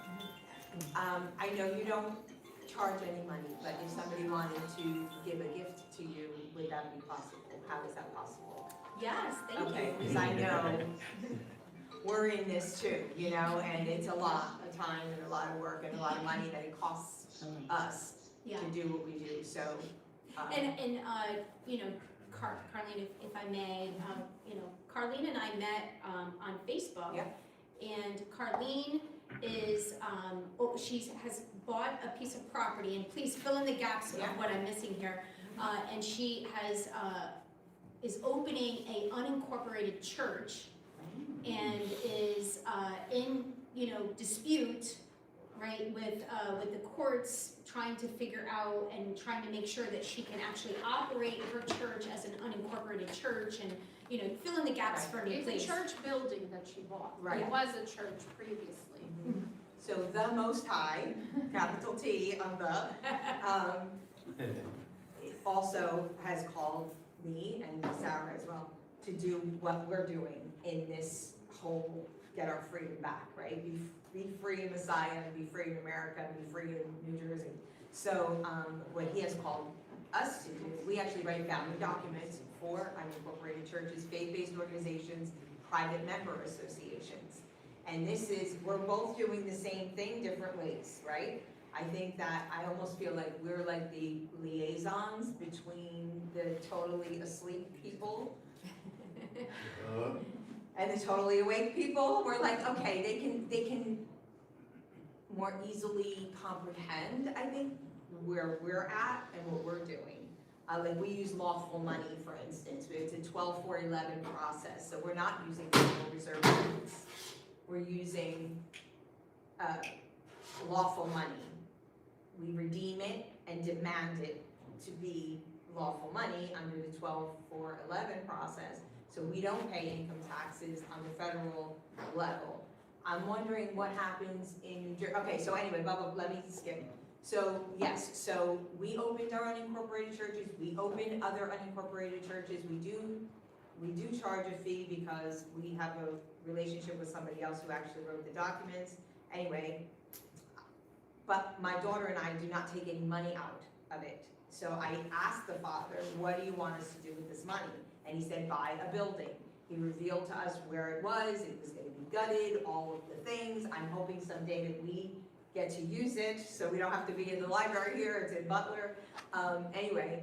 I know you don't charge any money, but if somebody wanted to give a gift to you, would that be possible? How is that possible? Yes, thank Okay, you. because I know we're in this too, you know, and it's a lot of time and a lot of work and a lot of money that it costs us Yeah. to do what we do, so. And you know, Carlene, if I may, you know, Carlene and I met on Facebook. Yep. And Carlene is, she has bought a piece of property, and please fill in the gaps of Yeah. what I'm missing here. And she has, is opening a unincorporated church and is in, you know, dispute, right, with the courts, trying to figure out and trying to make sure that she can actually operate her church as an unincorporated church, and, you know, fill in the gaps for me, It's please. a church building that she bought. Right. It was a church previously. So the Most High, capital T of the, it also has called me and Sarah as well to do what we're doing in this whole get our freedom back, right? Be free in Messiah, be free in America, be free in New Jersey. So what he has called us to do, we actually write founding documents for unincorporated churches, faith-based organizations, private member associations. And this is, we're both doing the same thing, different ways, right? I think that I almost feel like we're like the liaisons between the totally asleep people and the totally awake people. We're like, okay, they can more easily comprehend, I think, where we're at and what we're doing. Like we use lawful money, for instance. It's a 12-4-11 process, so we're not using Federal Reserve funds. We're using lawful money. We redeem it and demand it to be lawful money under the 12411 process, so we don't pay income taxes on the federal level. I'm wondering what happens in New Jersey. Okay, so anyway, let me skip. So, yes, so we opened our unincorporated churches, we open other unincorporated churches, we do charge a fee because we have a relationship with somebody else who actually wrote the documents. Anyway, but my daughter and I do not take any money out of it. So I asked the father, what do you want us to do with this money? And he said, buy a building. He revealed to us where it was gonna be gutted, all of the things. I'm hoping someday that we get to use it, so we don't have to be in the library here, it's in Butler. Anyway,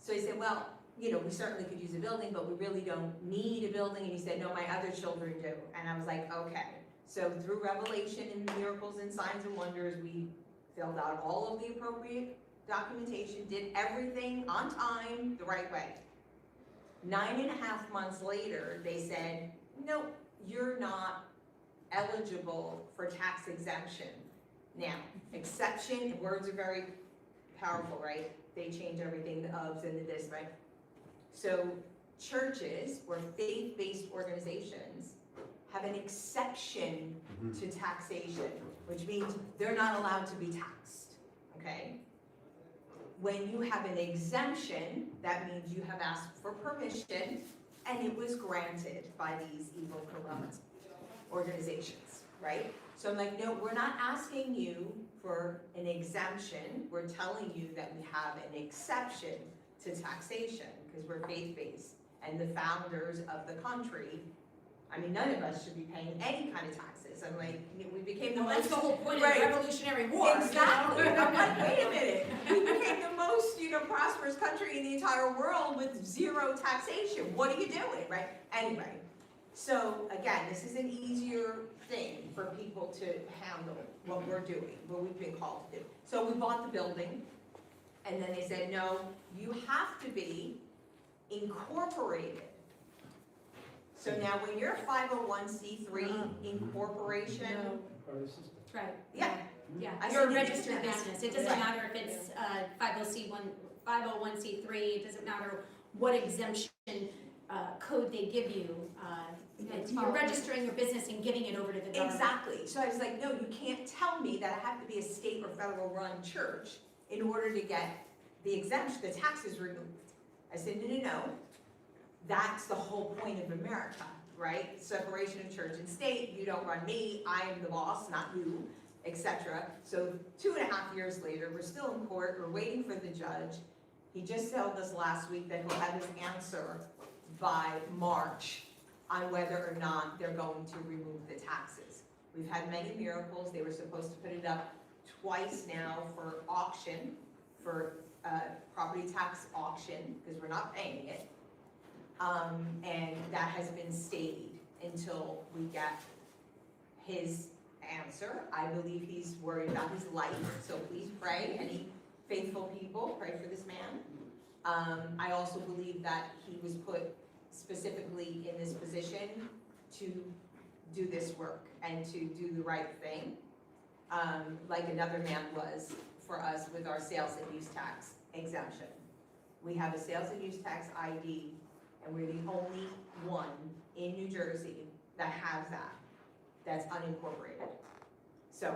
so he said, well, you know, we certainly could use a building, but we really don't need a building. And he said, no, my other children do. And I was like, okay. So through revelation and miracles and signs and wonders, we filled out all of the appropriate documentation, did everything on time, the right way. 9.5 months later, they said, no, you're not eligible for tax exemption. Now, exception, words are very powerful, right? They change everything, the ofs and the this, right? So churches or faith-based organizations have an exception to taxation, which means they're not allowed to be taxed, okay? When you have an exemption, that means you have asked for permission and it was granted by these evil, corrupt organizations, right? So I'm like, no, we're not asking you for an exemption. We're telling you that we have an exception to taxation because we're faith-based and the founders of the country. I mean, none of us should be paying any kind of taxes. I'm like, we became the Well, that's most. the whole point of Right. the Revolutionary War. you know? Exactly. I'm like, wait a minute. We became the most, prosperous country in the entire world with zero taxation. What are you doing, right? Anyway, so again, this is an easier thing for people to handle what we're doing, what we've been called to do. So we bought the building, and then they said, no, you have to be incorporated. So now when you're a 501c3 incorporation, Part of the system. That's right. yeah, Yeah, I you're a said you registered did that. business. It doesn't Right. matter if it's 501c3, it doesn't matter what exemption code they give you. You're registering your business and giving it over to the government. exactly. So I was like, no, you can't tell me that I have to be a state or federal run church in order to get the exemption, the taxes removed. I said, no. That's the whole point of America, right? Separation of church and state. You don't run me, I am the boss, not you, etc. So 2.5 years later, we're still in court, we're waiting for the judge. He just told us last week that he'll have his answer by March on whether or not they're going to remove the taxes. We've had many miracles. They were supposed to put it up twice now for auction, for property tax auction, because we're not paying it. And that has been stayed until we get his answer. I believe he's worried about his life, so please pray, any faithful people, pray for this man. I also believe that he was put specifically in this position to do this work and to do the right thing, like another man was for us with our sales and use tax exemption. We have a sales and use tax ID, and we're the only one in New Jersey that has that, that's unincorporated. So,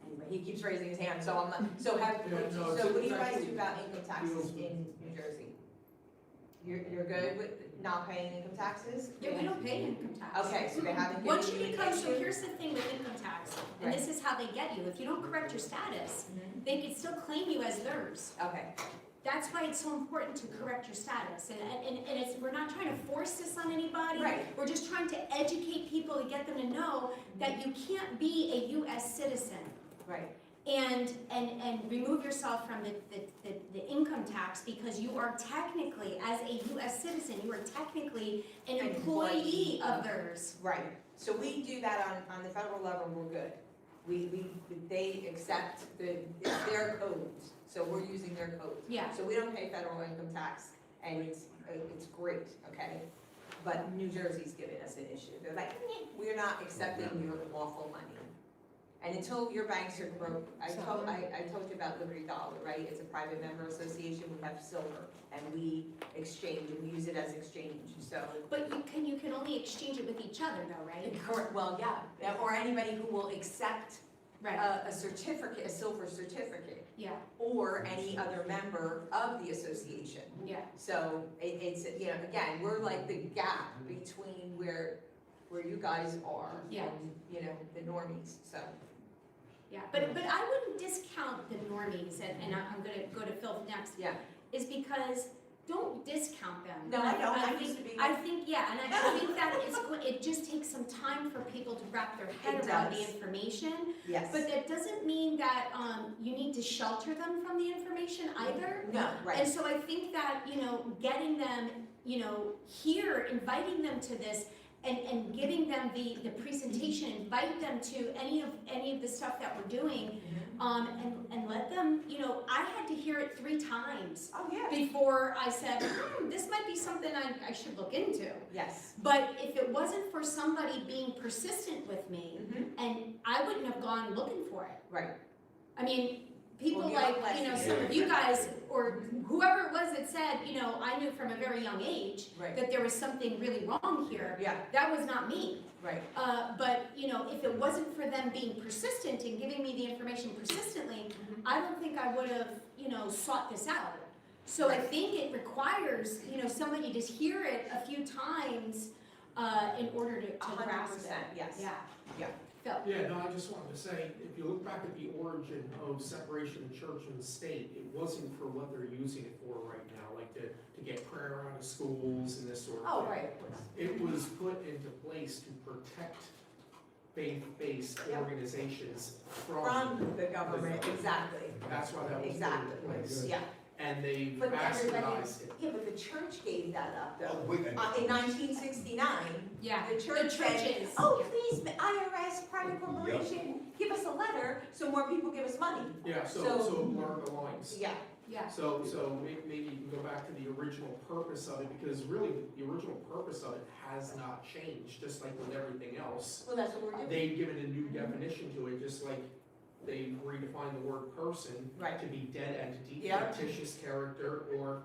anyway, he keeps raising his hand, so I'm not, so what do you guys do about income taxes in New Jersey? You're good with not paying income taxes? Yeah, we don't pay income tax. Okay, so they haven't given Once you you an become, so issue? here's the thing with income tax, and Right. this is how they get you. If you don't correct your status, Mhm. they can still claim you as theirs. Okay, That's why it's so important to correct your status. And it's, we're not trying to force this on anybody. Right. We're just trying to educate people to get them to know that you can't be a US citizen right, and remove yourself from the income tax because you are technically, as a US citizen, you are technically an An employee of theirs. right. So we do that on the federal level, we're good. They accept it's their codes, so we're using their codes. Yeah. So we don't pay federal income tax, and it's great, okay? But New Jersey's giving us an issue. They're like, we're not accepting your lawful money. And until your banks are broke, I told you about Liberty Dollar, right? It's a private member association, we have silver, and we exchange, and we use it as exchange, so. But you can only exchange it with each other though, right? Correct, well, yeah, or anybody who will accept Right, a certificate, a silver certificate, yeah, or any other member of the association. yeah. So it's, you know, again, we're like the gap between where you guys are Yeah. and, you know, the normies, so. Yeah, but I wouldn't discount the normies, and I'm gonna go to Phil next, Yeah, is because don't discount them. No, I don't. I used to be- I think, yeah, and I think that it just takes some time for people to wrap their head It around the does. information. yes. But that doesn't mean that, you need to shelter them from the information either. No, And right, so I think that, getting them, here, inviting them to this and giving them the presentation, invite them to any of the stuff that we're doing, and let them, I had to hear it 3 times oh, yeah, before I said, this might be something I should look into. yes. But if it wasn't for somebody being persistent with me, Mhm. and I wouldn't have gone looking for it. Right, I mean, people Well, you're like, blessed. some of you guys, or whoever it was that said, I knew from a very young age right, that there was something really wrong here. yeah, That was not me. right, But, if it wasn't for them being persistent and giving me the information persistently, I don't think I would have, sought this out. So I think it requires, somebody to hear it a few times, in order to grasp it. 100%, yes. Yeah. Yeah. Phil? Yeah, no, I just wanted to say, if you look back at the origin of separation of church and state, it wasn't for what they're using it for right now, like to get prayer out of schools and this sort of thing. Oh, right, of course. It was put into place to protect faith-based Yep. organizations From the government, exactly, That's why that was put exactly, into place. yeah. And they But everybody, bastardized it. yeah, but the church gave that up Oh, though. wait, In 1969, Yeah. the church said, churches. oh, please, IRS, private corporation, give us a letter so more people give us money. Yeah, So- so blur the lines. Yeah, Yeah. So maybe you can go back to the original purpose of it, because really, the original purpose of it has not changed, just like with everything else. well, that's what we're doing. They've given a new definition to it, just like they redefined the word person Right. to be dead entity, Yeah. fictitious character, or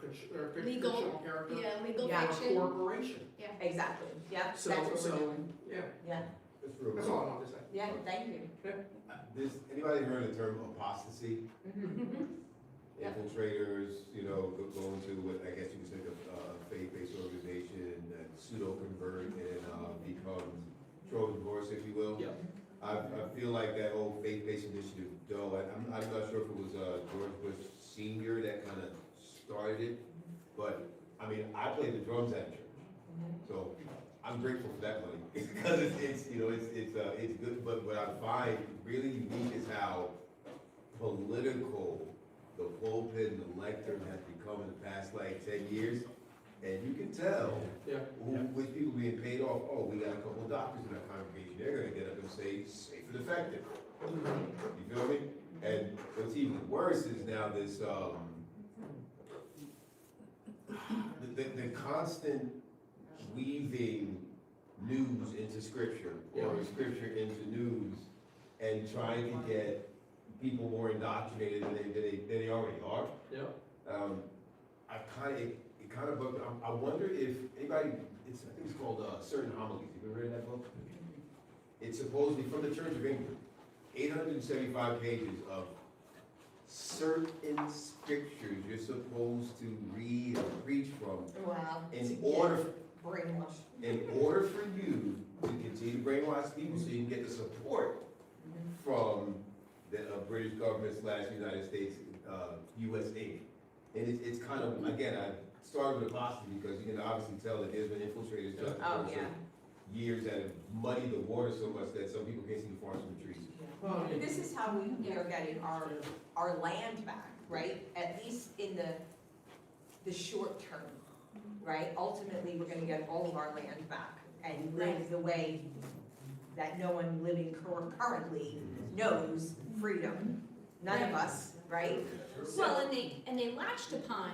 Legal. fictional character, Yeah, legal Yeah. or fiction. corporation. Exactly, yeah, that's So, what we're doing. yeah, Yeah, That's real. that's all I wanted to say. yeah, thank you. This, anybody heard the term apostasy? Yeah. Infiltrators, go into what I guess you could think of, faith-based organization and pseudo-convert and, become Trojan horse, if you will. Yeah. I feel like that whole faith-based initiative, though, I'm not sure if it was, George Bush Senior that kind of started it, but, I mean, I played the drums at church, so I'm grateful for that money, because it's good, but what I find really unique is how political the pulpit and the lectern has become in the past, 10 years, and you can tell Yeah. which people being paid off. Oh, we got a couple of doctors in our congregation, they're gonna get up and say, safe and effective. You feel me? And what's even worse is now this, the constant weaving news into scripture, or scripture into news, and trying to get people more indoctrinated than they already are. Yeah. It kind of bugged me. I wonder if anybody, I think it's called Certain Homilies. Have you ever read that book? It's supposedly from the Church of England. 875 pages of certain scriptures you're supposed to read and preach from Wow. in order Brainwash. for you to continue to brainwash people so you can get the support from the British government / United States, US Inc. And it's kind of, again, I started with apostasy because you can obviously tell that there's been infiltrators throughout the Oh, course yeah. of years that have muddied the water so much that some people can't see the forest from the trees. Well, But this is how we are getting our land back, right? At least in the short term, right? Ultimately, we're gonna get all of our land back and live the way that no one living currently knows freedom. None of us, right? Well, and they latched upon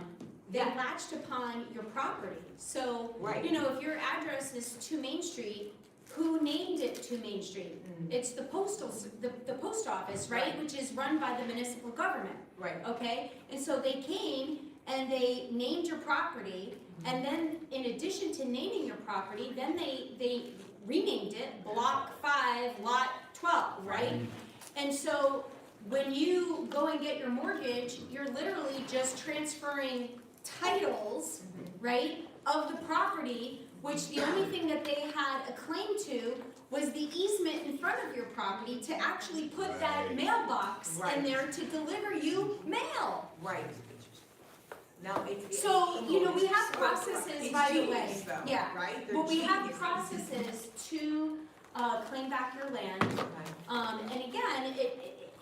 your property. So, Right. if your address is 2 Main Street, who named it to Main Street? It's the the post office, right? Which is run by the municipal government, Right, okay? And so they came and they named your property, and then in addition to naming your property, then they renamed it Block 5, Lot 12, right? And so when you go and get your mortgage, you're literally just transferring titles, right, of the property, which the only thing that they had a claim to was the easement in front of your property to actually put that mailbox in Right. there to deliver you mail. right. Now, it's. So, you know, we have It's processes, it's by the genius, way. though, Yeah. Right? They're But we have geniuses. processes to claim back your land. Okay. And again,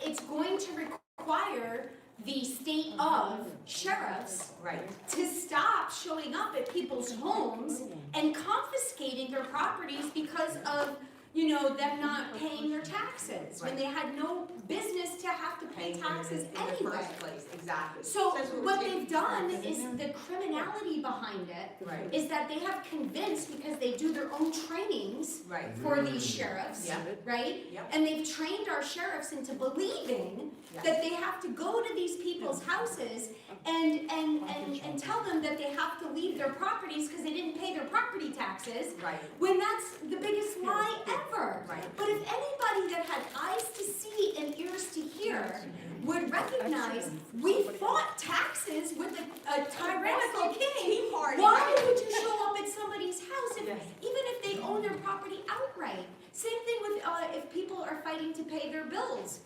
it's going to require the state of sheriffs Right, to stop showing up at people's homes and confiscating their properties because of, you know, them not paying their taxes, when they had no business to have to pay taxes in the anyway. first place, exactly. So That's we're what taking they've done steps. is the criminality behind it Right, is that they have convinced, because they do their own trainings right, for these sheriffs, yeah, right? Yep. And they've trained our sheriffs into believing that they have to go to these people's houses and tell them that they have to leave their properties because they didn't pay their property taxes, right, when that's the biggest lie ever. right. But if anybody that had eyes to see and ears to hear would recognize, we fought taxes with a tyrannical king. Tea party, Why right? would you show up at somebody's house Yes. even if they own their property outright? Same thing with if people are fighting to pay their bills.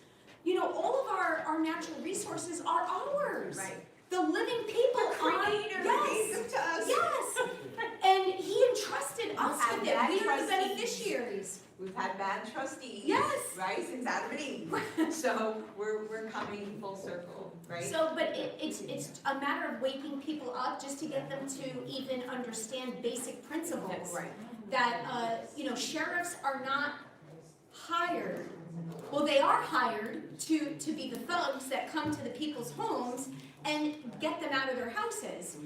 You know, all of our natural resources are ours. Right. The living people The creator gave yes, them to us. yes. And he entrusted us have with it. bad We are the trustees. beneficiaries. We've had bad trustees. Yes. Right, since Adam and Eve. So we're coming full circle, right? So, but it's a matter of waking people up just to get them to even understand basic principles. Right, That, you know, sheriffs are not hired, well, they are hired to be the thugs that come to the people's homes and get them out of their houses.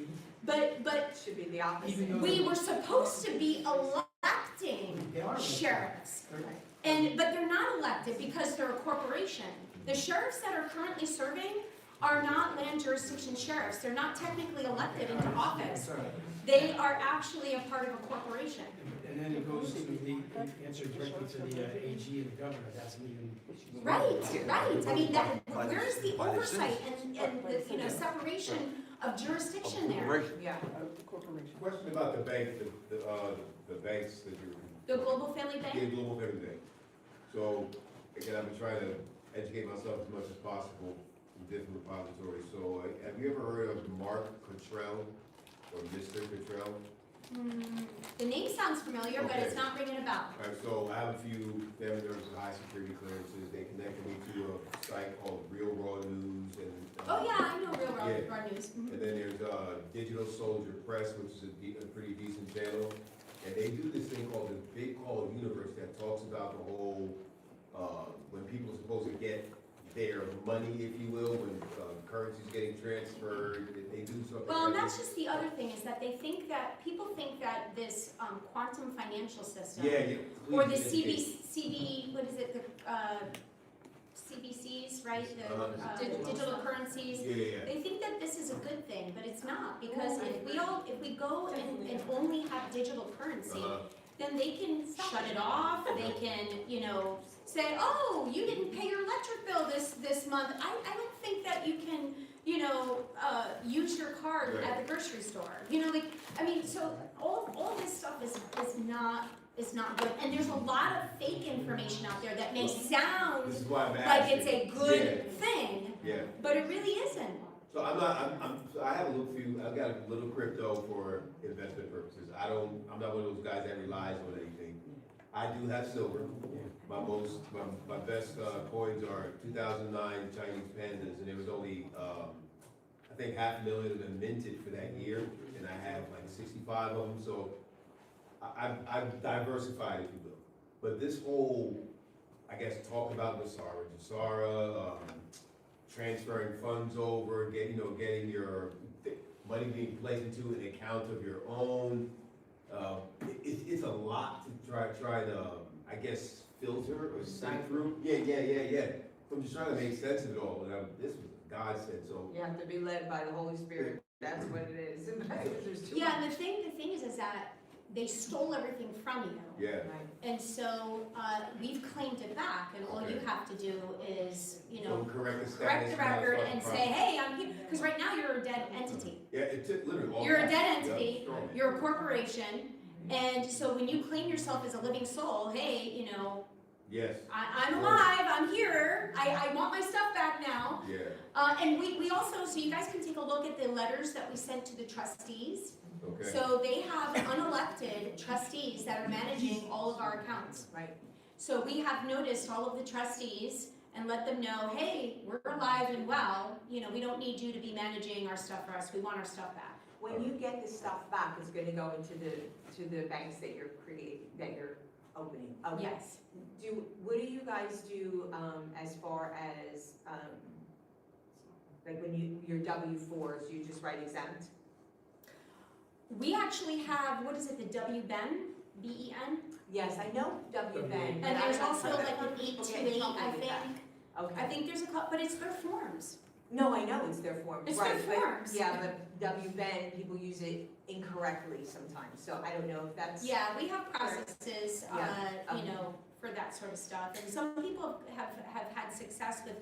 But it should be the opposite. we were supposed to be electing They are elected. sheriffs. Right. But they're not elected because they're a corporation. The sheriffs that are currently serving are not land jurisdiction sheriffs. They're not technically elected into office. That's all right. They are actually a part of a corporation. And then it goes to the answer directly to the AG and the governor, that's even. Right. I mean, where's the oversight and the, you know, separation of jurisdiction there? Yeah, Question about the bank, the banks that you're. The Global Family Yeah, Bank? global everything. So, again, I've been trying to educate myself as much as possible from different repositories. So, have you ever heard of Mark Cottrell or Mr. Cottrell? The name sounds familiar, but it's not ringing a bell. Alright, so I have a few family members with high security clearances. They connected me to a site called Real Raw News and. Oh, yeah, I know Real Yeah. Raw News. Mhm. And then there's Digital Soldier Press, which is a pretty decent channel. And they do this thing called the Big Call Universe that talks about the whole, when people are supposed to get their money, if you will, when currency's getting transferred, they do something. Well, and like that's just the other thing, is that people think that this quantum financial system, Yeah, or the please CD, what is it, the CBCs, right, the Uh-huh. digital currencies, Yeah. they think that this is a good thing, but it's not, because if we go and only have digital currency, Uh-huh. then they can shut it off, they can, you know, say, oh, you didn't pay your electric bill this month. I don't think that you can, you know, use your card at the grocery store. You know, like, I mean, so all this stuff is not good. And there's a lot of fake information out there that may sound This is why I'm like asking. it's a good thing, Yeah. but it really isn't. So I have a I've got a little crypto for investment purposes. I'm not one of those guys that relies on anything. I do have silver. My best coins are 2009 Chinese pandas, and there was only, I think 500,000 of them minted for that year, and I have like 65 of them, so I've diversified, if you will. But this whole, I guess, talk about Nasara, transferring funds over, getting your money being placed into an account of your own. It's a lot to try to, I guess, filter or sift through. Yeah. So I'm just trying to make sense of it all, and this was a godsend, so. You have to be led by the Holy Spirit, that's what it is. There's too Yeah, much. and the thing is that they stole everything from you. Yeah. Right. And so, we've claimed it back, and all you Okay. have to do is, So correct the status. correct the now record start the and say, process. hey, I'm here, because right now you're a dead entity. Yeah, it took literally all. You're a that. dead Yeah, entity, strong. you're a corporation, and so when you claim yourself as a living soul, hey, Yes, I'm alive, I'm here, I want my stuff back now. yeah, And we also, so you guys can take a look at the letters that we sent to the trustees. okay. So they have unelected trustees that are managing all of our accounts. Right. So we have noticed all of the trustees and let them know, hey, we're alive and well, we don't need you to be managing our stuff for us, we want our stuff back. When you get the stuff back, it's gonna go into the banks that you're opening. Okay. Yes. What do you guys do, as far as, like when your W-4s, you just write exempt? We actually have, what is it, the W-Ben, B-E-N? Yes, I know W-Ben. And there's also like an 828, I think. I Okay. think there's a couple, but it's their forms. No, I know it's their forms, It's right, their but- forms. Yeah, but W-Ben, people use it incorrectly sometimes, so I don't know if that's. Yeah, we have processes, Yeah, okay. for that sort of stuff. And some people have had success with,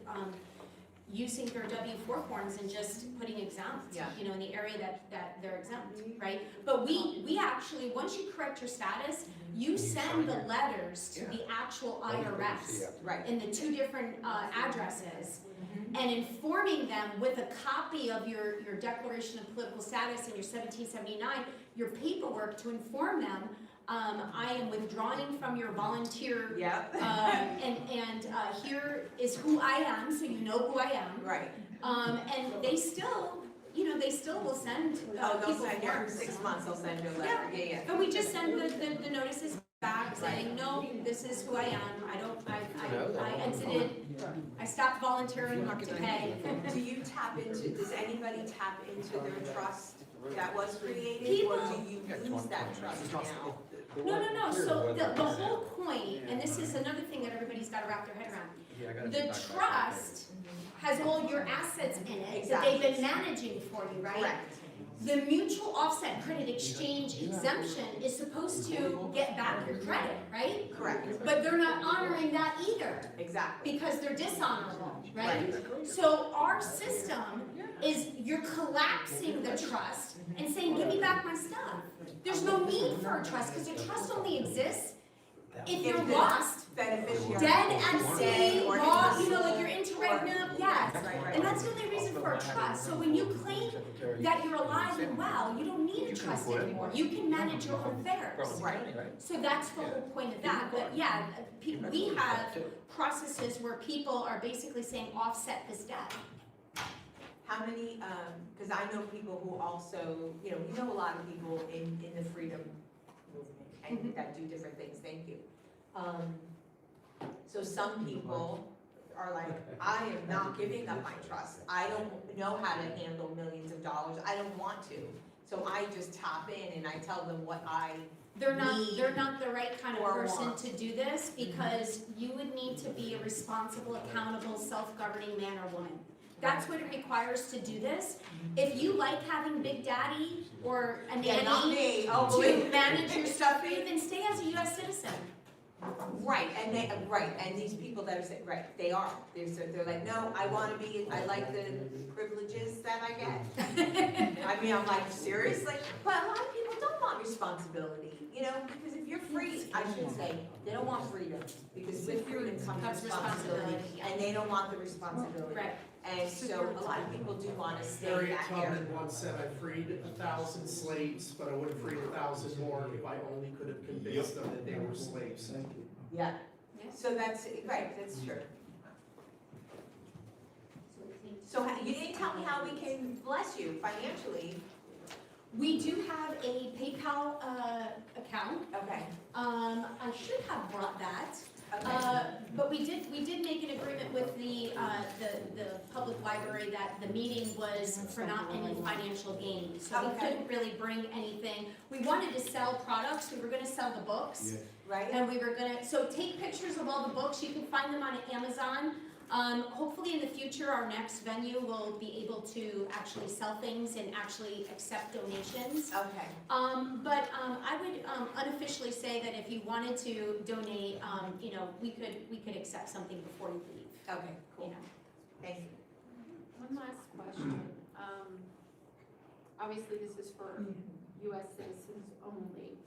using their W-4 forms and just putting exempt, Yeah. in the area that they're exempt, right? But we actually, once you correct your status, you send the letters to the actual IRS Right. in the 2 different addresses, Mhm. and informing them with a copy of your Declaration of Political Status and your 1779, your paperwork to inform them, I am withdrawing from your volunteer, Yeah. and here is who I am, so you know who I am. Right. And they still, they still will send Oh, they'll people send you, every forms. 6 months, they'll send you a letter, yeah. And we just send the notices back saying, no, this is who I am, I exited, I stopped volunteering to pay. Do you tap into, does anybody tap into their trust that was created, or do you lose that trust now? No, so the whole point, and this is another thing that everybody's gotta wrap their head around, the trust has all your assets in it that they've been managing for you, right? Correct. The mutual offset credit exchange exemption is supposed to get back your credit, right? Correct, But they're not honoring that either, exactly. because they're dishonorable, right? So our system is you're collapsing the trust and saying, give me back my stuff. There's no need for a trust, because a trust only exists if you're lost, Beneficiary. dead at sea, Or lost, deceased. like you're interregnum, yes. Right. And that's the only reason for a trust. So when you claim that you're alive and well, you don't need a trust anymore. You can manage your own affairs. Right. So that's the whole point of that. But yeah, we have processes where people are basically saying offset this debt. How many, because I know people who also, we know a lot of people in the freedom movement and that do different things, thank you. So some people are like, I am not giving up my trust. I don't know how to handle millions of dollars. I don't want to. So I just tap in and I tell them what I They're not need the right kind of or person want. to do this, because you would need to be a responsible, accountable, self-governing man or woman. That's what it requires to do this. If you like having Big Daddy or a Yeah, not nanny me. Oh, to believe me. manage your stuff for you, then stay as a US citizen. Right, and these people that are saying, right, they are. They're like, no, I wanna be, I like the privileges that I get. I mean, I'm like, seriously? But a lot of people don't want responsibility, because if you're free, I should say, they don't want freedom. Because with freedom comes Comes responsibility, responsibility, yeah. and they don't want the responsibility. Right. And so a lot of people do wanna stay in Harriet that area. Tubman once said, I freed 1,000 slaves, but I would have freed 1,000 more if I only could have convinced them that they were slaves. Yeah, Yeah. so that's, right, that's true. So you didn't tell me how we can bless you financially. We do have a PayPal account. Okay, I should have brought that. okay. But we did make an agreement with the public public library that the meeting was for not any financial gain. So we Okay. couldn't really bring anything. We wanted to sell products, we were gonna sell the books. Right? And we were gonna, so take pictures of all the books, you can find them on Amazon. Hopefully in the future, our next venue will be able to actually sell things and actually accept donations. Okay, I would unofficially say that if you wanted to donate, we could accept something before you leave, okay, you cool, know. thank you. One last question. Obviously, this is for US citizens only.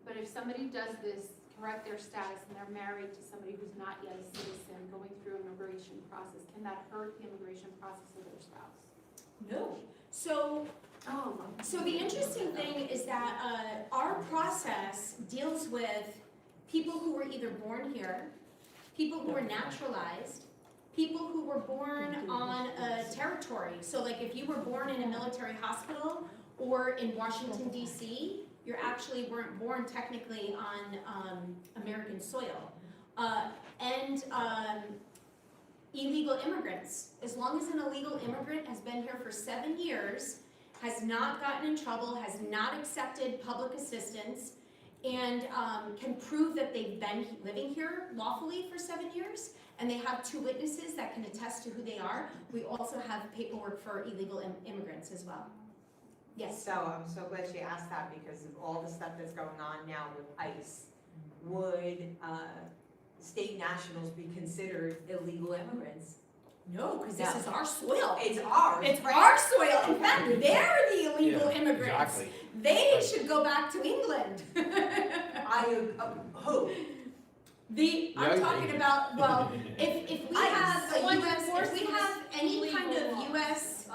But if somebody does this, correct their status, and they're married to somebody who's not yet a citizen, going through immigration process, can that hurt the immigration process of their spouse? No. So the interesting thing is that our process deals with people who were either born here, people who were naturalized, people who were born on a territory. So like if you were born in a military hospital or in Washington DC, you actually weren't born technically on American soil. Illegal immigrants. As long as an illegal immigrant has been here for 7 years, has not gotten in trouble, has not accepted public assistance, and can prove that they've been living here lawfully for 7 years, and they have 2 witnesses that can attest to who they are, we also have paperwork for illegal immigrants as well. Yes. So I'm so glad she asked that because of all the stuff that's going on now with ICE. Would state nationals be considered illegal immigrants? No, because this No. is our soil. It's ours, It's right? our soil. In fact, they're the illegal immigrants. Exactly. They should go back to England. Who? I'm talking about, well, if we I- have a the ones US, if we have any kind legal of laws. US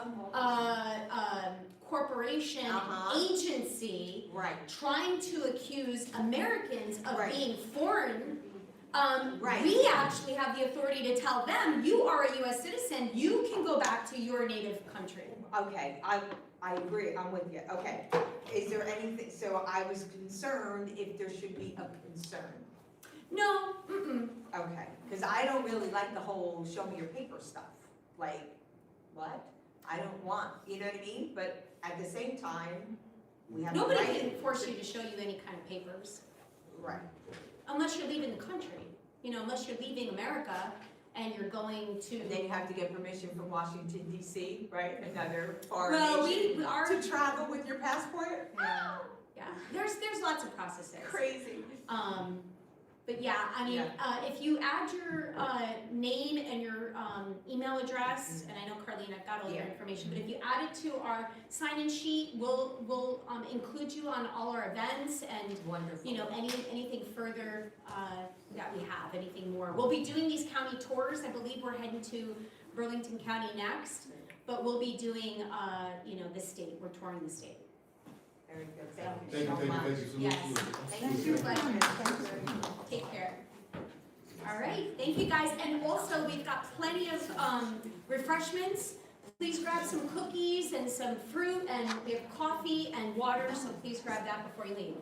corporation, Uh-huh. agency, Right, trying to accuse Americans of Right. being foreign, Right. we actually have the authority to tell them, you are a US citizen, you can go back to your native country. okay, I agree, I'm with you, okay. Is there anything, so I was concerned if there should be a concern. No, mm-mm. Okay, because I don't really like the whole show me your paper stuff. Like, what? I don't want, you know what I mean? But at the same time, we have the Nobody right. can force you to show you any kind of papers, Right, unless you're leaving the country. Unless you're leaving America and you're going to. and then you have to get permission from Washington DC, right? Another foreign Well, nation. we are. To travel with your passport? Yeah, there's lots of processes. Crazy. But yeah, I mean, if you add your name and your email address, and I know Carlene, I've got all your Yeah. information, but if you add it to our sign-in sheet, we'll include you on all our events and Wonderful. anything further that we have, anything more. We'll be doing these county tours. I believe we're heading to Burlington County next, but we'll be doing the state. We're touring the state. Very good, thank you so much. Yes. Thank you. Take care. All right, thank you guys, and also we've got plenty of refreshments. Please grab some cookies and some fruit, and we have coffee and water, so please grab that before you leave.